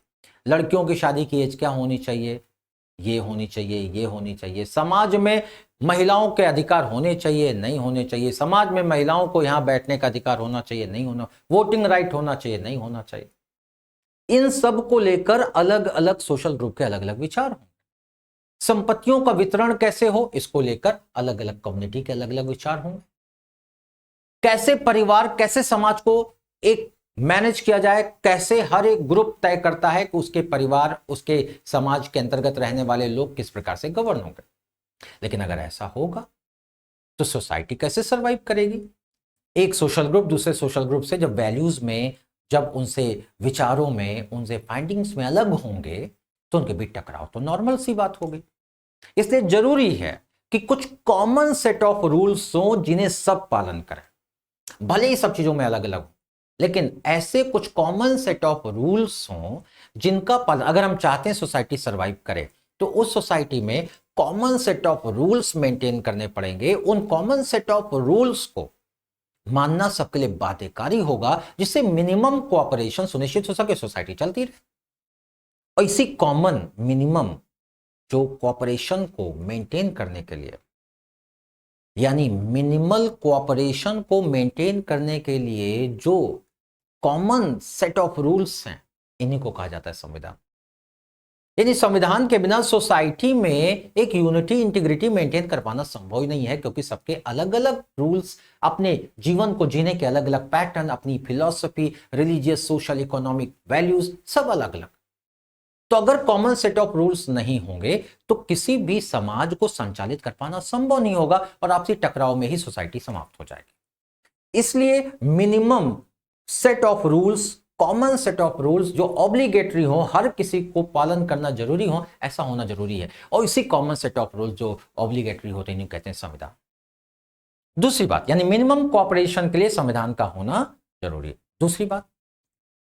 लड़कियों की शादी की एज क्या होनी चाहिए, ये होनी चाहिए, ये होनी चाहिए, समाज में महिलाओं के अधिकार होने चाहिए, नहीं होने चाहिए, समाज में महिलाओं को यहां बैठने का अधिकार होना चाहिए, नहीं होना, वोटिंग राइट होना चाहिए, नहीं होना चाहिए। इन सब को लेकर अलग अलग सोशल ग्रुप के अलग अलग विचार हों। संपत्तियों का वितरण कैसे हो, इसको लेकर अलग अलग कम्युनिटी के अलग अलग विचार होंगे। कैसे परिवार, कैसे समाज को एक मैनेज किया जाए, कैसे हर एक ग्रुप तय करता है कि उसके परिवार, उसके समाज के अंतर्गत रहने वाले लोग किस प्रकार से गवर्न होंगे। लेकिन अगर ऐसा होगा तो सोसाइटी कैसे सरवाइव करेगी? एक सोशल ग्रुप दूसरे सोशल ग्रुप से जब वैल्यूज में, जब उनसे विचारों में, उनसे फाइंडिंग्स में अलग होंगे तो उनके बीच टकराव तो नॉर्मल सी बात होगी। इसलिए जरूरी है कि कुछ कॉमन सेट ऑफ रूल्स हो जिन्हें सब पालन करें। भले ही सब चीजों में अलग अलग हो, लेकिन ऐसे कुछ कॉमन सेट ऑफ रूल्स हों जिनका पालन, अगर हम चाहते हैं सोसाइटी सरवाइव करे तो उस सोसाइटी में common set of rules maintain करने पड़ेंगे। उन कॉमन सेट ऑफ रूल्स को मानना सबके लिए बाध्यकारी होगा, जिससे मिनिमम कोऑपरेशन सुनिश्चित हो सके, सोसाइटी चलती रहे। और इसी कॉमन मिनिमम जो कोऑपरेशन को मेंटेन करने के लिए, यानी मिनिमल कोऑपरेशन को मेंटेन करने के लिए जो कॉमन सेट ऑफ रूल्स हैं, इन्हीं को कहा जाता है संविधान। यानी संविधान के बिना सोसाइटी में एक यूनिटी, इंटीग्रिटी मेंटेन कर पाना संभव ही नहीं है, क्योंकि सबके अलग अलग रूल्स, अपने जीवन को जीने के अलग अलग पैटर्न, अपनी philosophy, religious, social, economic values सब अलग अलग। तो अगर कॉमन सेट ऑफ रूल्स नहीं होंगे तो किसी भी समाज को संचालित कर पाना संभव नहीं होगा और आपसी टकराव में ही सोसाइटी समाप्त हो जाएगी। इसलिए minimum set of rules, common set of rules जो ऑब्लिगेटरी हो, हर किसी को पालन करना जरूरी हो, ऐसा होना जरूरी है। और इसी कॉमन सेट ऑफ रूल्स जो ऑब्लिगेटरी होते हैं, कहते हैं संविधान। दूसरी बात, यानी मिनिमम कोऑपरेशन के लिए संविधान का होना जरूरी है। दूसरी बात,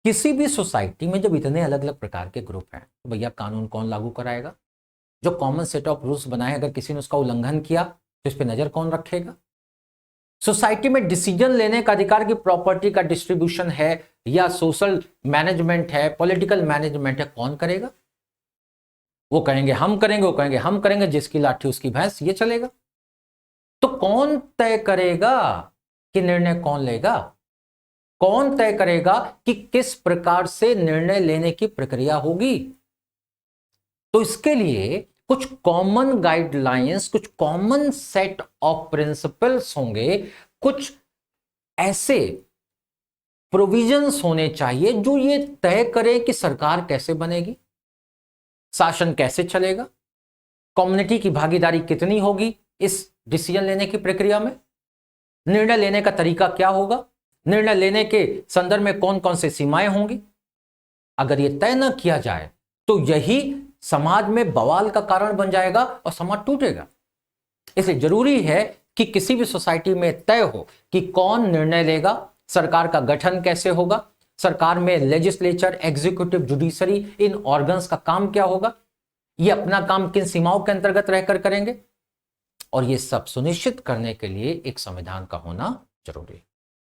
किसी भी सोसाइटी में जब इतने अलग अलग प्रकार के ग्रुप हैं तो भैया कानून कौन लागू कराएगा? जो कॉमन सेट ऑफ रूल्स बनाए, अगर किसी ने उसका उल्लंघन किया तो इस पर नजर कौन रखेगा? सोसाइटी में डिसीजन लेने का अधिकार की प्रॉपर्टी का डिस्ट्रीब्यूशन है या सोशल मैनेजमेंट है, पॉलिटिकल मैनेजमेंट है, कौन करेगा? वो कहेंगे हम करेंगे, वो कहेंगे हम करेंगे, जिसकी लाठी उसकी भैंस, ये चलेगा। तो कौन तय करेगा कि निर्णय कौन लेगा? कौन तय करेगा कि किस प्रकार से निर्णय लेने की प्रक्रिया होगी? तो इसके लिए कुछ कॉमन गाइडलाइंस, कुछ कॉमन सेट ऑफ प्रिंसिपल्स होंगे, कुछ ऐसे प्रोविजंस होने चाहिए जो ये तय करे कि सरकार कैसे बनेगी, शासन कैसे चलेगा, कम्युनिटी की भागीदारी कितनी होगी इस डिसीजन लेने की प्रक्रिया में, निर्णय लेने का तरीका क्या होगा, निर्णय लेने के संदर्भ में कौन कौन से सीमाएं होंगी। अगर यह तय न किया जाए तो यही समाज में बवाल का कारण बन जाएगा और समाज टूटेगा। इसलिए जरूरी है कि किसी भी सोसाइटी में तय हो कि कौन निर्णय लेगा, सरकार का गठन कैसे होगा, सरकार में लेजिस्लेचर, एग्जीक्यूटिव, जुडिशरी, इन ऑर्गन्स का काम क्या होगा, ये अपना काम किन सीमाओं के अंतर्गत रहकर करेंगे। और ये सब सुनिश्चित करने के लिए एक संविधान का होना जरूरी है,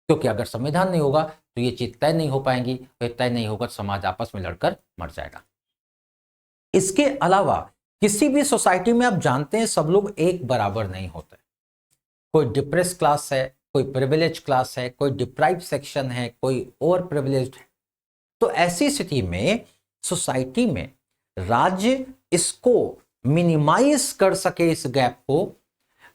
क्योंकि अगर संविधान नहीं होगा तो ये चीज तय नहीं हो पाएंगी, तय नहीं होगा तो समाज आपस में लड़कर मर जाएगा। इसके अलावा किसी भी सोसाइटी में आप जानते हैं सब लोग एक बराबर नहीं होते। कोई डिप्रेस क्लास है, कोई प्रिविलेज क्लास है, कोई डिप्राइव सेक्शन है, कोई ओवर प्रिविलेज्ड है। तो ऐसी स्थिति में सोसाइटी में राज्य इसको मिनिमाइज कर सके, इस गैप को,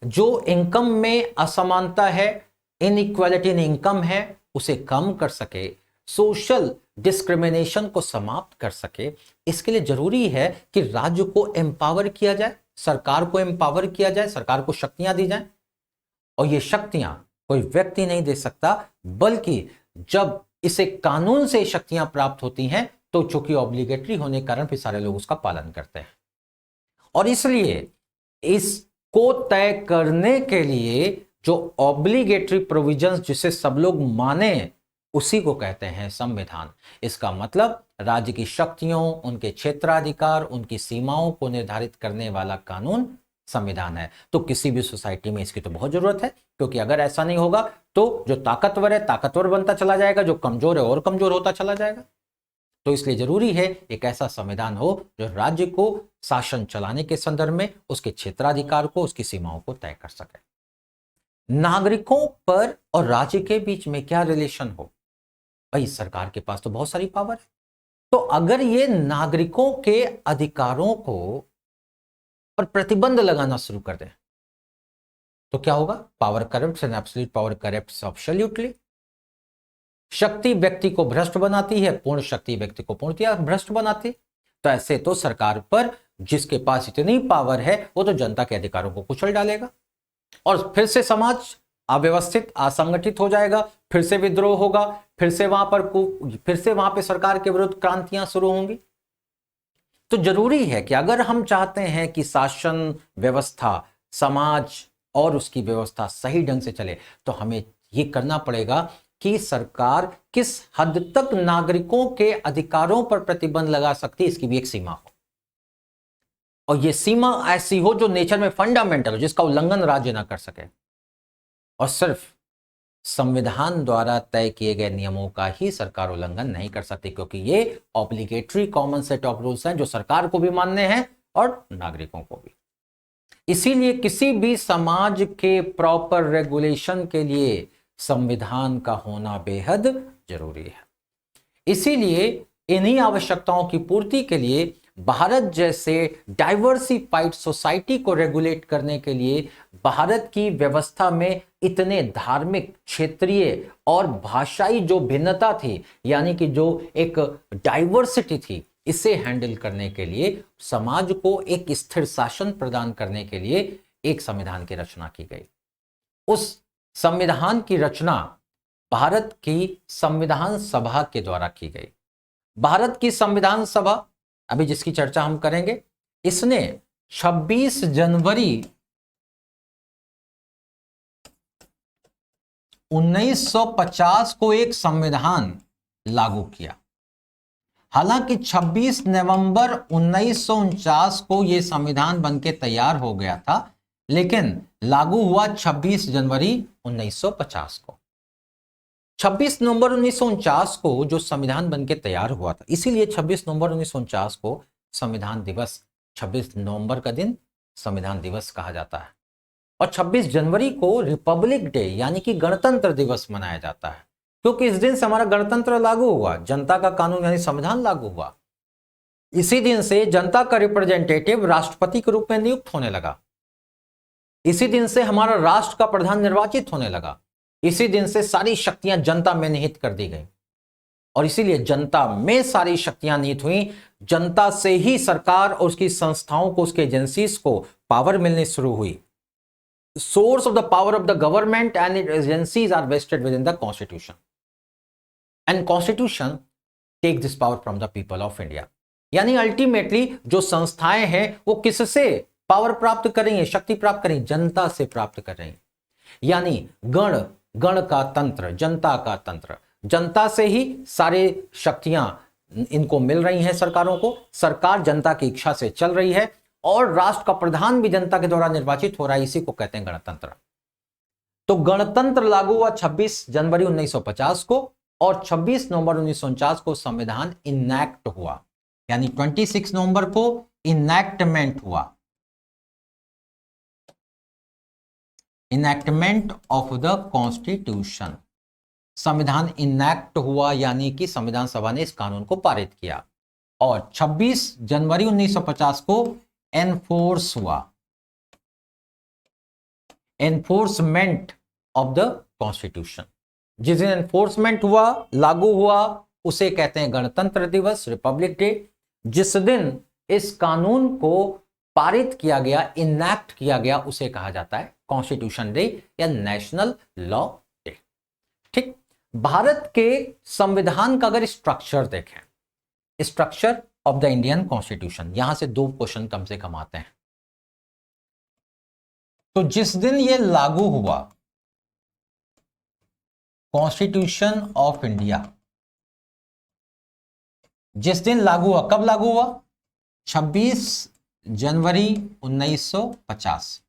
जो इनकम में असमानता है, इनइक्वालिटी इन इनकम है, उसे कम कर सके, सोशल डिस्क्रिमिनेशन को समाप्त कर सके। इसके लिए जरूरी है कि राज्य को एम्पावर किया जाए, सरकार को एम्पावर किया जाए, सरकार को शक्तियां दी जाएं। और ये शक्तियां कोई व्यक्ति नहीं दे सकता, बल्कि जब इसे कानून से शक्तियां प्राप्त होती हैं तो चूंकि ऑब्लिगेटरी होने के कारण फिर सारे लोग उसका पालन करते हैं। और इसलिए इसको तय करने के लिए जो ऑब्लिगेटरी प्रोविजंस जिसे सब लोग माने, उसी को कहते हैं संविधान। इसका मतलब राज्य की शक्तियों, उनके क्षेत्राधिकार, उनकी सीमाओं को निर्धारित करने वाला कानून संविधान है। तो किसी भी सोसाइटी में इसकी तो बहुत जरूरत है, क्योंकि अगर ऐसा नहीं होगा तो जो ताकतवर है ताकतवर बनता चला जाएगा, जो कमजोर है और कमजोर होता चला जाएगा। तो इसलिए जरूरी है एक ऐसा संविधान हो जो राज्य को शासन चलाने के संदर्भ में उसके क्षेत्राधिकार को, उसकी सीमाओं को तय कर सके। नागरिकों पर और राज्य के बीच में क्या रिलेशन हो? भाई सरकार के पास तो बहुत सारी पावर है, तो अगर ये नागरिकों के अधिकारों को पर प्रतिबंध लगाना शुरू कर दें तो क्या होगा? Power corrupts and absolute power corrupts absolutely. शक्ति व्यक्ति को भ्रष्ट बनाती है, पूर्ण शक्ति व्यक्ति को पूर्णतया भ्रष्ट बनाती। तो ऐसे तो सरकार पर जिसके पास इतनी पावर है वो तो जनता के अधिकारों को कुचल डालेगा और फिर से समाज अव्यवस्थित, असंगठित हो जाएगा, फिर से विद्रोह होगा, फिर से वहां पर सरकार के विरुद्ध क्रांतियां शुरू होंगी। तो जरूरी है कि अगर हम चाहते हैं कि शासन व्यवस्था, समाज और उसकी व्यवस्था सही ढंग से चले, तो हमें यह करना पड़ेगा कि सरकार किस हद तक नागरिकों के अधिकारों पर प्रतिबंध लगा सकती है, इसकी भी एक सीमा हो। और यह सीमा ऐसी हो जो नेचर में फंडामेंटल हो, जिसका उल्लंघन राज्य ना कर सके। और सिर्फ संविधान द्वारा तय किए गए नियमों का ही सरकार उल्लंघन नहीं कर सकती, क्योंकि ये obligatory common set of rules हैं जो सरकार को भी मानने हैं और नागरिकों को भी। इसीलिए किसी भी समाज के प्रॉपर रेगुलेशन के लिए संविधान का होना बेहद जरूरी है। इसीलिए इन्हीं आवश्यकताओं की पूर्ति के लिए भारत जैसे डाइवर्सिफाइड सोसाइटी को रेगुलेट करने के लिए भारत की व्यवस्था में इतने धार्मिक, क्षेत्रीय और भाषाई जो भिन्नता थी, यानी कि जो एक डाइवर्सिटी थी, इसे हैंडल करने के लिए समाज को एक स्थिर शासन प्रदान करने के लिए एक संविधान की रचना की गई। उस संविधान की रचना भारत की संविधान सभा के द्वारा की गई। भारत की संविधान सभा, अभी जिसकी चर्चा हम करेंगे, इसने 26 जनवरी 1950 को एक संविधान लागू किया। हालांकि 26 नवंबर 1949 को यह संविधान बनके तैयार हो गया था, लेकिन लागू हुआ 26 जनवरी 1950 को। 26 नवंबर 1949 को जो संविधान बनके तैयार हुआ था, इसीलिए 26 नवंबर 1949 को संविधान दिवस, 26 नवंबर का दिन संविधान दिवस कहा जाता है। और 26 जनवरी को रिपब्लिक डे यानी कि गणतंत्र दिवस मनाया जाता है। क्योंकि इस दिन से हमारा गणतंत्र लागू हुआ, जनता का कानून यानी संविधान लागू हुआ। इसी दिन से जनता का रिप्रेजेंटेटिव राष्ट्रपति के रूप में नियुक्त होने लगा। इसी दिन से हमारा राष्ट्र का प्रधान निर्वाचित होने लगा। इसी दिन से सारी शक्तियां जनता में निहित कर दी गई, और इसीलिए जनता में सारी शक्तियां निहित हुई। जनता से ही सरकार और उसकी संस्थाओं को, उसके एजेंसीज को पावर मिलनी शुरू हुई। Source of the power of the government and it agencies are vested within the constitution, and constitution take this power from the people of India. यानी अल्टीमेटली जो संस्थाएं हैं वो किससे पावर प्राप्त कर रही है, शक्ति प्राप्त कर रही है? जनता से प्राप्त कर रही है। यानी गण का तंत्र, जनता का तंत्र, जनता से ही सारे शक्तियां इनको मिल रही हैं सरकारों को। सरकार जनता की इच्छा से चल रही है और राष्ट्र का प्रधान भी जनता के द्वारा निर्वाचित हो रहा है। इसी को कहते हैं गणतंत्र। तो गणतंत्र लागू हुआ 26 जनवरी 1950 को, और 26 नवंबर 1949 को संविधान इनैक्ट हुआ, यानी 26 नवंबर को इनैक्टमेंट हुआ, इनैक्टमेंट ऑफ द कॉन्स्टिट्यूशन। संविधान इनैक्ट हुआ यानी कि संविधान सभा ने इस कानून को पारित किया, और 26 जनवरी 1950 को एनफोर्स हुआ, एनफोर्समेंट ऑफ द कॉन्स्टिट्यूशन। जिस दिन एनफोर्समेंट हुआ, लागू हुआ, उसे कहते हैं गणतंत्र दिवस, रिपब्लिक डे। जिस दिन इस कानून को पारित किया गया, इनैक्ट किया गया, उसे कहा जाता है कॉन्स्टिट्यूशन डे या नेशनल लॉ डे। ठीक। भारत के संविधान का अगर स्ट्रक्चर देखें, structure of the Indian constitution, यहां से 2 क्वेश्चन कम से कम आते हैं। तो जिस दिन यह लागू हुआ, कॉन्स्टिट्यूशन ऑफ इंडिया जिस दिन लागू हुआ, कब लागू हुआ? 26 जनवरी 1950।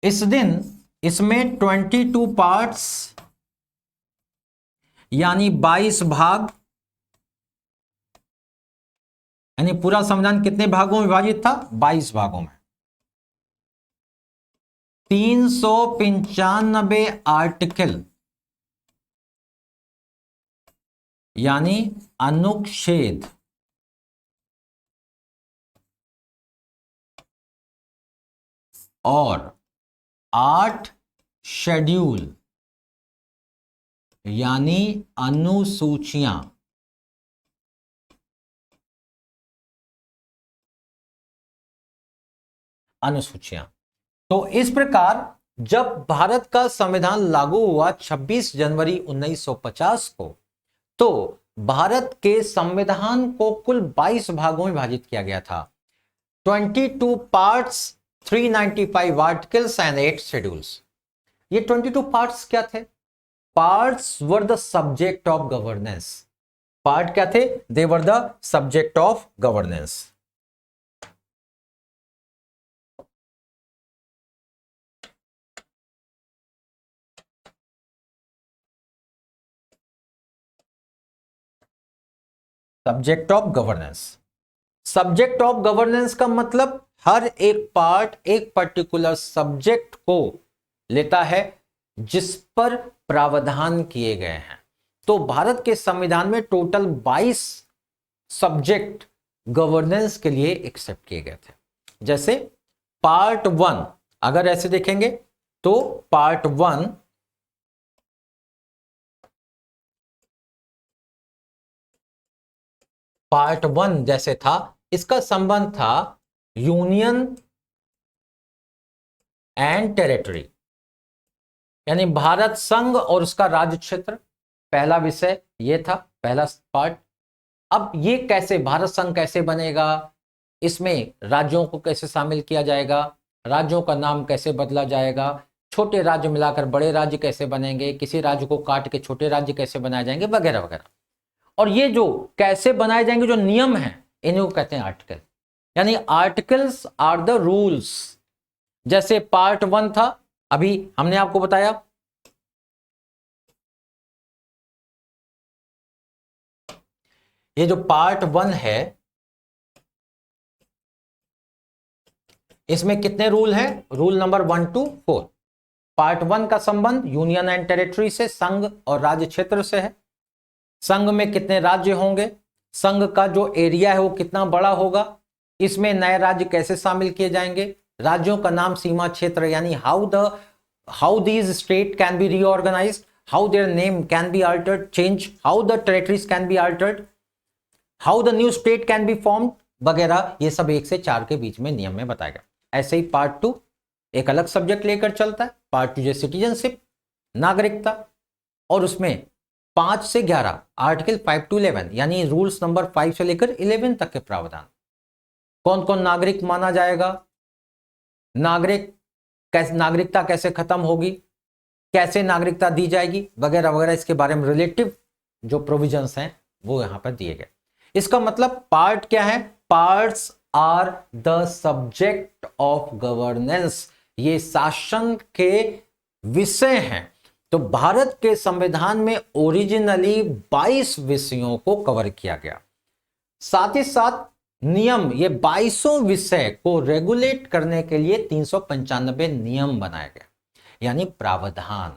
इस दिन इसमें 22 पार्ट्स यानी 22 भाग, यानी पूरा संविधान कितने भागों में विभाजित था? 22 भागों में। 395 आर्टिकल यानी अनुच्छेद, और 8 शेड्यूल यानी अनुसूचियां। तो इस प्रकार जब भारत का संविधान लागू हुआ 26 जनवरी 1950 को, तो भारत के संविधान को कुल 22 भागों में विभाजित किया गया था। 22 पार्ट्स, 395 आर्टिकल्स एंड 8 शेड्यूल्स। ये 22 पार्ट्स क्या थे? Parts were the subject of governance. Part क्या थे? They were the subject of governance. Subject of governance. Subject of governance का मतलब हर एक पार्ट एक पर्टिकुलर सब्जेक्ट को लेता है जिस पर प्रावधान किए गए हैं। तो भारत के संविधान में टोटल 22 सब्जेक्ट गवर्नेंस के लिए एक्सेप्ट किए गए थे। जैसे पार्ट 1 अगर ऐसे देखेंगे तो पार्ट 1 जैसे था, इसका संबंध था यूनियन एंड टेरिटरी, यानी भारत संघ और उसका राज्य क्षेत्र। पहला विषय ये था, पहला पार्ट। अब ये कैसे, भारत संघ कैसे बनेगा, इसमें राज्यों को कैसे शामिल किया जाएगा, राज्यों का नाम कैसे बदला जाएगा, छोटे राज्य मिलाकर बड़े राज्य कैसे बनेंगे, किसी राज्य को काट के छोटे राज्य कैसे बनाए जाएंगे, वगैरह वगैरह। और ये जो कैसे बनाए जाएंगे, जो नियम है, इन्हीं को कहते हैं आर्टिकल, यानी आर्टिकल्स आर द रूल्स। जैसे पार्ट 1 था, अभी हमने आपको बताया, ये जो पार्ट 1 है इसमें कितने रूल हैं? Rule number 1 to 4। पार्ट 1 का संबंध यूनियन एंड टेरिटरी से, संघ और राज्य क्षेत्र से है। संघ में कितने राज्य होंगे, संघ का जो एरिया है वो कितना बड़ा होगा, इसमें नए राज्य कैसे शामिल किए जाएंगे, राज्यों का नाम, सीमा क्षेत्र, यानी how these state can be reorganised, how their name can be altered, change, how the territories can be altered, how the new state can be formed वगैरह, ये सब 1 से 4 के बीच में नियम में बताया गया। ऐसे ही पार्ट 2 एक अलग सब्जेक्ट लेकर चलता है, पार्ट 2 जो सिटीजनशिप, नागरिकता, और उसमें 5 से 11 आर्टिकल 5 to 11 यानी रूल्स नंबर 5 से लेकर 11 तक के प्रावधान, कौन कौन नागरिक माना जाएगा, नागरिकता कैसे खत्म होगी, कैसे नागरिकता दी जाएगी वगैरह वगैरह, इसके बारे में रिलेटिव जो प्रोविजंस हैं वो यहां पर दिए गए। इसका मतलब पार्ट क्या है, parts are the subject of governance, ये शासन के विषय हैं। तो भारत के संविधान में ओरिजिनली 22 विषयों को कवर किया गया, साथ ही साथ नियम, ये 22 विषय को रेगुलेट करने के लिए 395 नियम बनाए गए, यानी प्रावधान,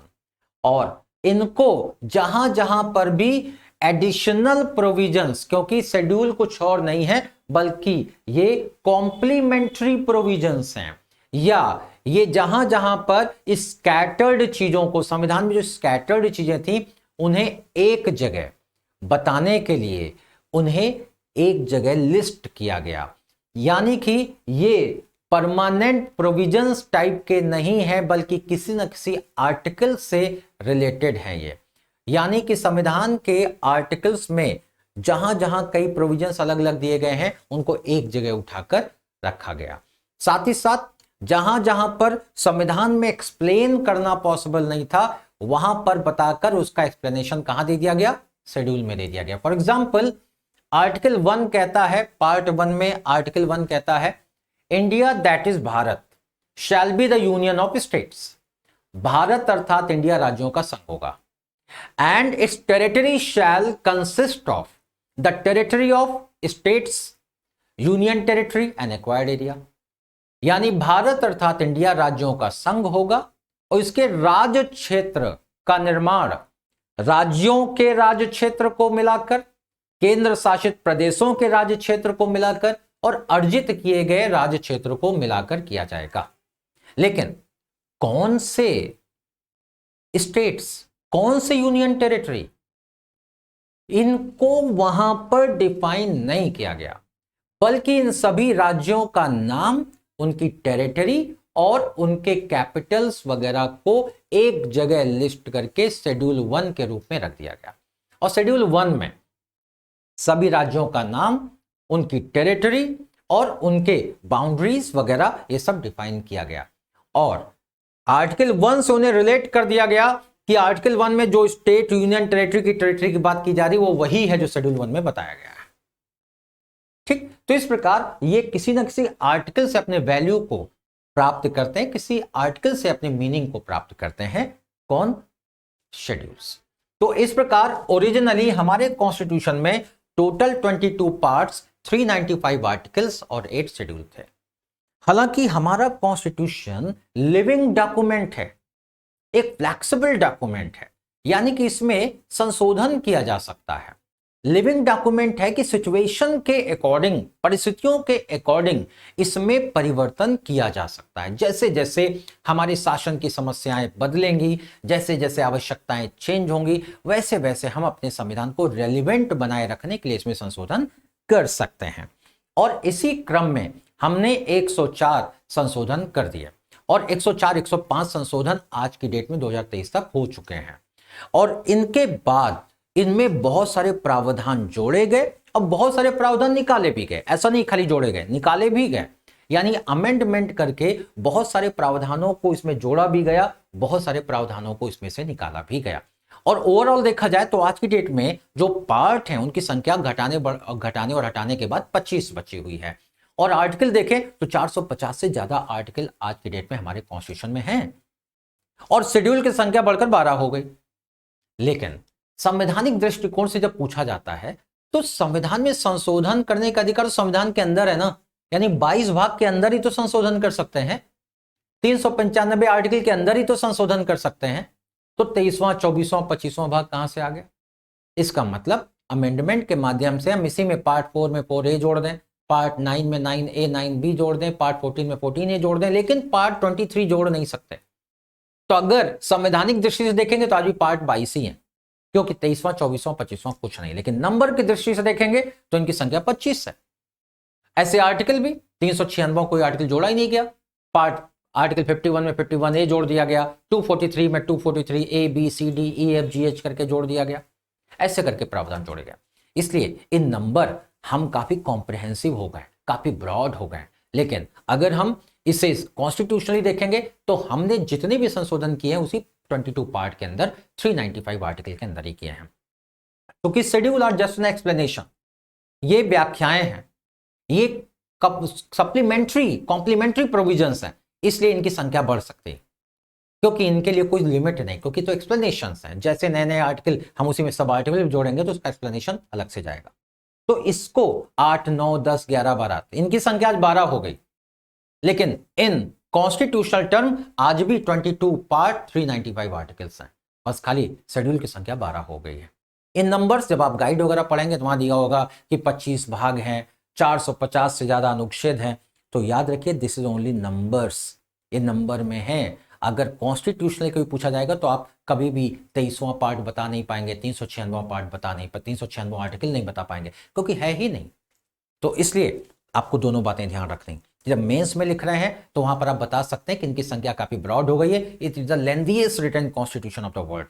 और इनको जहां जहां पर भी एडिशनल प्रोविजंस, क्योंकि शेड्यूल कुछ और नहीं है बल्कि ये कॉम्प्लीमेंट्री प्रोविजंस हैं, या ये जहां जहां पर स्कैटर्ड चीजों को, संविधान में जो स्कैटर्ड चीजें थी उन्हें एक जगह बताने के लिए उन्हें एक जगह लिस्ट किया गया, यानी कि ये परमानेंट प्रोविजंस टाइप के नहीं है बल्कि किसी न किसी आर्टिकल से रिलेटेड है ये, यानी कि संविधान के आर्टिकल्स में जहां जहां कई प्रोविजंस अलग अलग दिए गए हैं उनको एक जगह उठाकर रखा गया। साथ ही साथ जहां जहां पर संविधान में एक्सप्लेन करना पॉसिबल नहीं था वहां पर बताकर उसका एक्सप्लेनेशन कहां दे दिया गया, शेड्यूल में दे दिया गया। फॉर एग्जाम्पल आर्टिकल 1 कहता है, पार्ट 1 में आर्टिकल 1 कहता है, India that is Bharat shall be the union of states, Bharat अर्थात इंडिया राज्यों का संघ होगा, and it's territory shell consist of the territory of states, union territory and acquired area, यानी भारत अर्थात इंडिया राज्यों का संघ होगा और इसके राज्य क्षेत्र का निर्माण राज्यों के राज्य क्षेत्र को मिलाकर, केंद्र शासित प्रदेशों के राज्य क्षेत्र को मिलाकर और अर्जित किए गए राज्य क्षेत्र को मिलाकर किया जाएगा। लेकिन कौन से स्टेट्स, कौन से यूनियन टेरिटरी, इनको वहां पर डिफाइन नहीं किया गया, बल्कि इन सभी राज्यों का नाम, उनकी टेरिटरी और उनके कैपिटल्स वगैरह को एक जगह लिस्ट करके शेड्यूल 1 के रूप में रख दिया गया। और शेड्यूल 1 में सभी राज्यों का नाम, उनकी टेरिटरी और उनके बाउंड्रीज वगैरह ये सब डिफाइन किया गया, और आर्टिकल 1 से उन्हें रिलेट कर दिया गया कि आर्टिकल 1 में जो स्टेट, यूनियन टेरिटरी की बात की जा रही है वो वही है जो शेड्यूल 1 में बताया गया है। ठीक, तो इस प्रकार ये किसी न किसी आर्टिकल से अपने वैल्यू को प्राप्त करते हैं, किसी आर्टिकल से अपने मीनिंग को प्राप्त करते हैं, कौन, शेड्यूल्स। तो इस प्रकार ओरिजिनली हमारे कॉन्स्टिट्यूशन में टोटल 22 पार्ट्स, 395 आर्टिकल्स और 8 शेड्यूल थे। हालांकि हमारा कॉन्स्टिट्यूशन लिविंग डॉक्यूमेंट है, एक फ्लेक्सिबल डॉक्यूमेंट है, यानी कि इसमें संशोधन किया जा सकता है। लिविंग डॉक्यूमेंट है कि सिचुएशन के अकॉर्डिंग, परिस्थितियों के अकॉर्डिंग इसमें परिवर्तन किया जा सकता है। जैसे जैसे हमारे शासन की समस्याएं बदलेंगी, जैसे जैसे आवश्यकताएं चेंज होंगी, वैसे वैसे हम अपने संविधान को रेलिवेंट बनाए रखने के लिए इसमें संशोधन कर सकते हैं। और इसी क्रम में हमने 104 संशोधन कर दिए और 104, 105 संशोधन आज की डेट में 2023 तक हो चुके हैं। और इनके बाद इनमें बहुत सारे प्रावधान जोड़े गए और बहुत सारे प्रावधान निकाले भी गए। ऐसा नहीं खाली जोड़े गए, निकाले भी गए, यानी अमेंडमेंट करके बहुत सारे प्रावधानों को इसमें जोड़ा भी गया, बहुत सारे प्रावधानों को इसमें से निकाला भी गया। और ओवरऑल देखा जाए तो आज की डेट में जो पार्ट हैं उनकी संख्या घटाने और हटाने के बाद 25 बची हुई है। और आर्टिकल देखें तो 450 से ज्यादा आर्टिकल आज की डेट में हमारे कॉन्स्टिट्यूशन में हैं और शेड्यूल की संख्या बढ़कर 12 हो गई। लेकिन संवैधानिक दृष्टिकोण से जब पूछा जाता है तो संविधान में संशोधन करने का अधिकार संविधान के अंदर है ना, यानी 22 भाग के अंदर ही तो संशोधन कर सकते हैं। 395 आर्टिकल के अंदर ही तो संशोधन कर सकते हैं, तो 23वां 24वां 25वां भाग कहां से आ गया? इसका मतलब अमेंडमेंट के माध्यम से हम इसी में पार्ट 4 में 4A जोड़ दें, पार्ट 9 में 9A 9B जोड़ दें, पार्ट 14 में 14A जोड़ दें, लेकिन पार्ट 23 जोड़ नहीं सकते। तो अगर संवैधानिक दृष्टि से देखेंगे तो आज भी पार्ट 22 ही है, क्योंकि 23वां 24वां 25वां कुछ नहीं, लेकिन नंबर की दृष्टि से देखेंगे तो इनकी संख्या 25 है। ऐसे आर्टिकल भी 396 कोई आर्टिकल जोड़ा ही नहीं गया, पार्ट आर्टिकल 51 में 51A जोड़ दिया गया, 243 में 243 A B C D E F G H करके जोड़ दिया गया, ऐसे करके प्रावधान जोड़े गए। इसलिए इन नंबर हम काफी कॉम्प्रिहेंसिव हो गए, काफी ब्रॉड हो गए, लेकिन अगर हम इसे कॉन्स्टिट्यूशनली देखेंगे तो हमने जितने भी संशोधन किए हैं उसी 22 पार्ट के अंदर 395 आर्टिकल के अंदर ही किए हैं। तो कि schedule are just an explanation, ये व्याख्याएं हैं, ये सप्लीमेंट्री कॉम्प्लीमेंट्री प्रोविजंस हैं, इसलिए इनकी संख्या बढ़ सकती है, क्योंकि इनके लिए कोई लिमिट नहीं, क्योंकि तो एक्सप्लेनेशंस हैं। जैसे नए नए आर्टिकल हम उसी में सब आर्टिकल जोड़ेंगे तो उसका एक्सप्लेनेशन अलग से जाएगा। तो इसको 8 9 10 11 12 इनकी संख्या आज 12 हो गई, लेकिन इन कॉन्स्टिट्यूशनल टर्म आज भी 22 पार्ट 395 आर्टिकल्स हैं, बस खाली शेड्यूल की संख्या 12 हो गई है। इन नंबर्स जब आप गाइड वगैरह पढ़ेंगे तो वहां दिया होगा कि 25 भाग हैं, 450 से ज्यादा अनुच्छेद हैं, तो याद रखिए दिस इज ओनली नंबर्स, ये नंबर में है। अगर कॉन्स्टिट्यूशनल कोई पूछा जाएगा तो आप कभी भी 23वां पार्ट बता नहीं पाएंगे, 396वां पार्ट बता नहीं, 396वां आर्टिकल नहीं बता पाएंगे, क्योंकि है ही नहीं। तो इसलिए आपको दोनों बातें ध्यान रखनी, जब मेंस में लिख रहे हैं तो वहां पर आप बता सकते हैं कि इनकी संख्या काफी ब्रॉड हो गई है। It is the lengthiest written constitution of the world,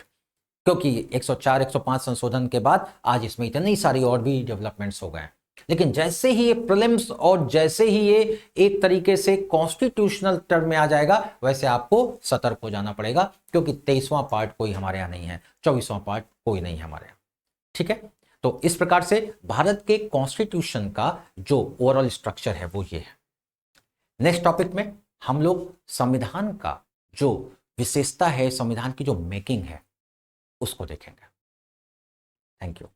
क्योंकि 104 105 संशोधन के बाद आज इसमें इतनी सारी और भी डेवलपमेंट्स हो गए हैं। लेकिन जैसे ही ये प्रीलिम्स और जैसे ही ये एक तरीके से कॉन्स्टिट्यूशनल टर्म में आ जाएगा, वैसे आपको सतर्क हो जाना पड़ेगा, क्योंकि 23वां पार्ट कोई हमारे यहाँ नहीं है, 24वां पार्ट कोई नहीं है हमारे यहाँ। ठीक है, तो इस प्रकार से भारत के कॉन्स्टिट्यूशन का जो ओवरऑल स्ट्रक्चर है वो ये है। नेक्स्ट टॉपिक में हम लोग संविधान का जो विशेषता है, संविधान की जो मेकिंग है, उसको देखेंगे। Thank you.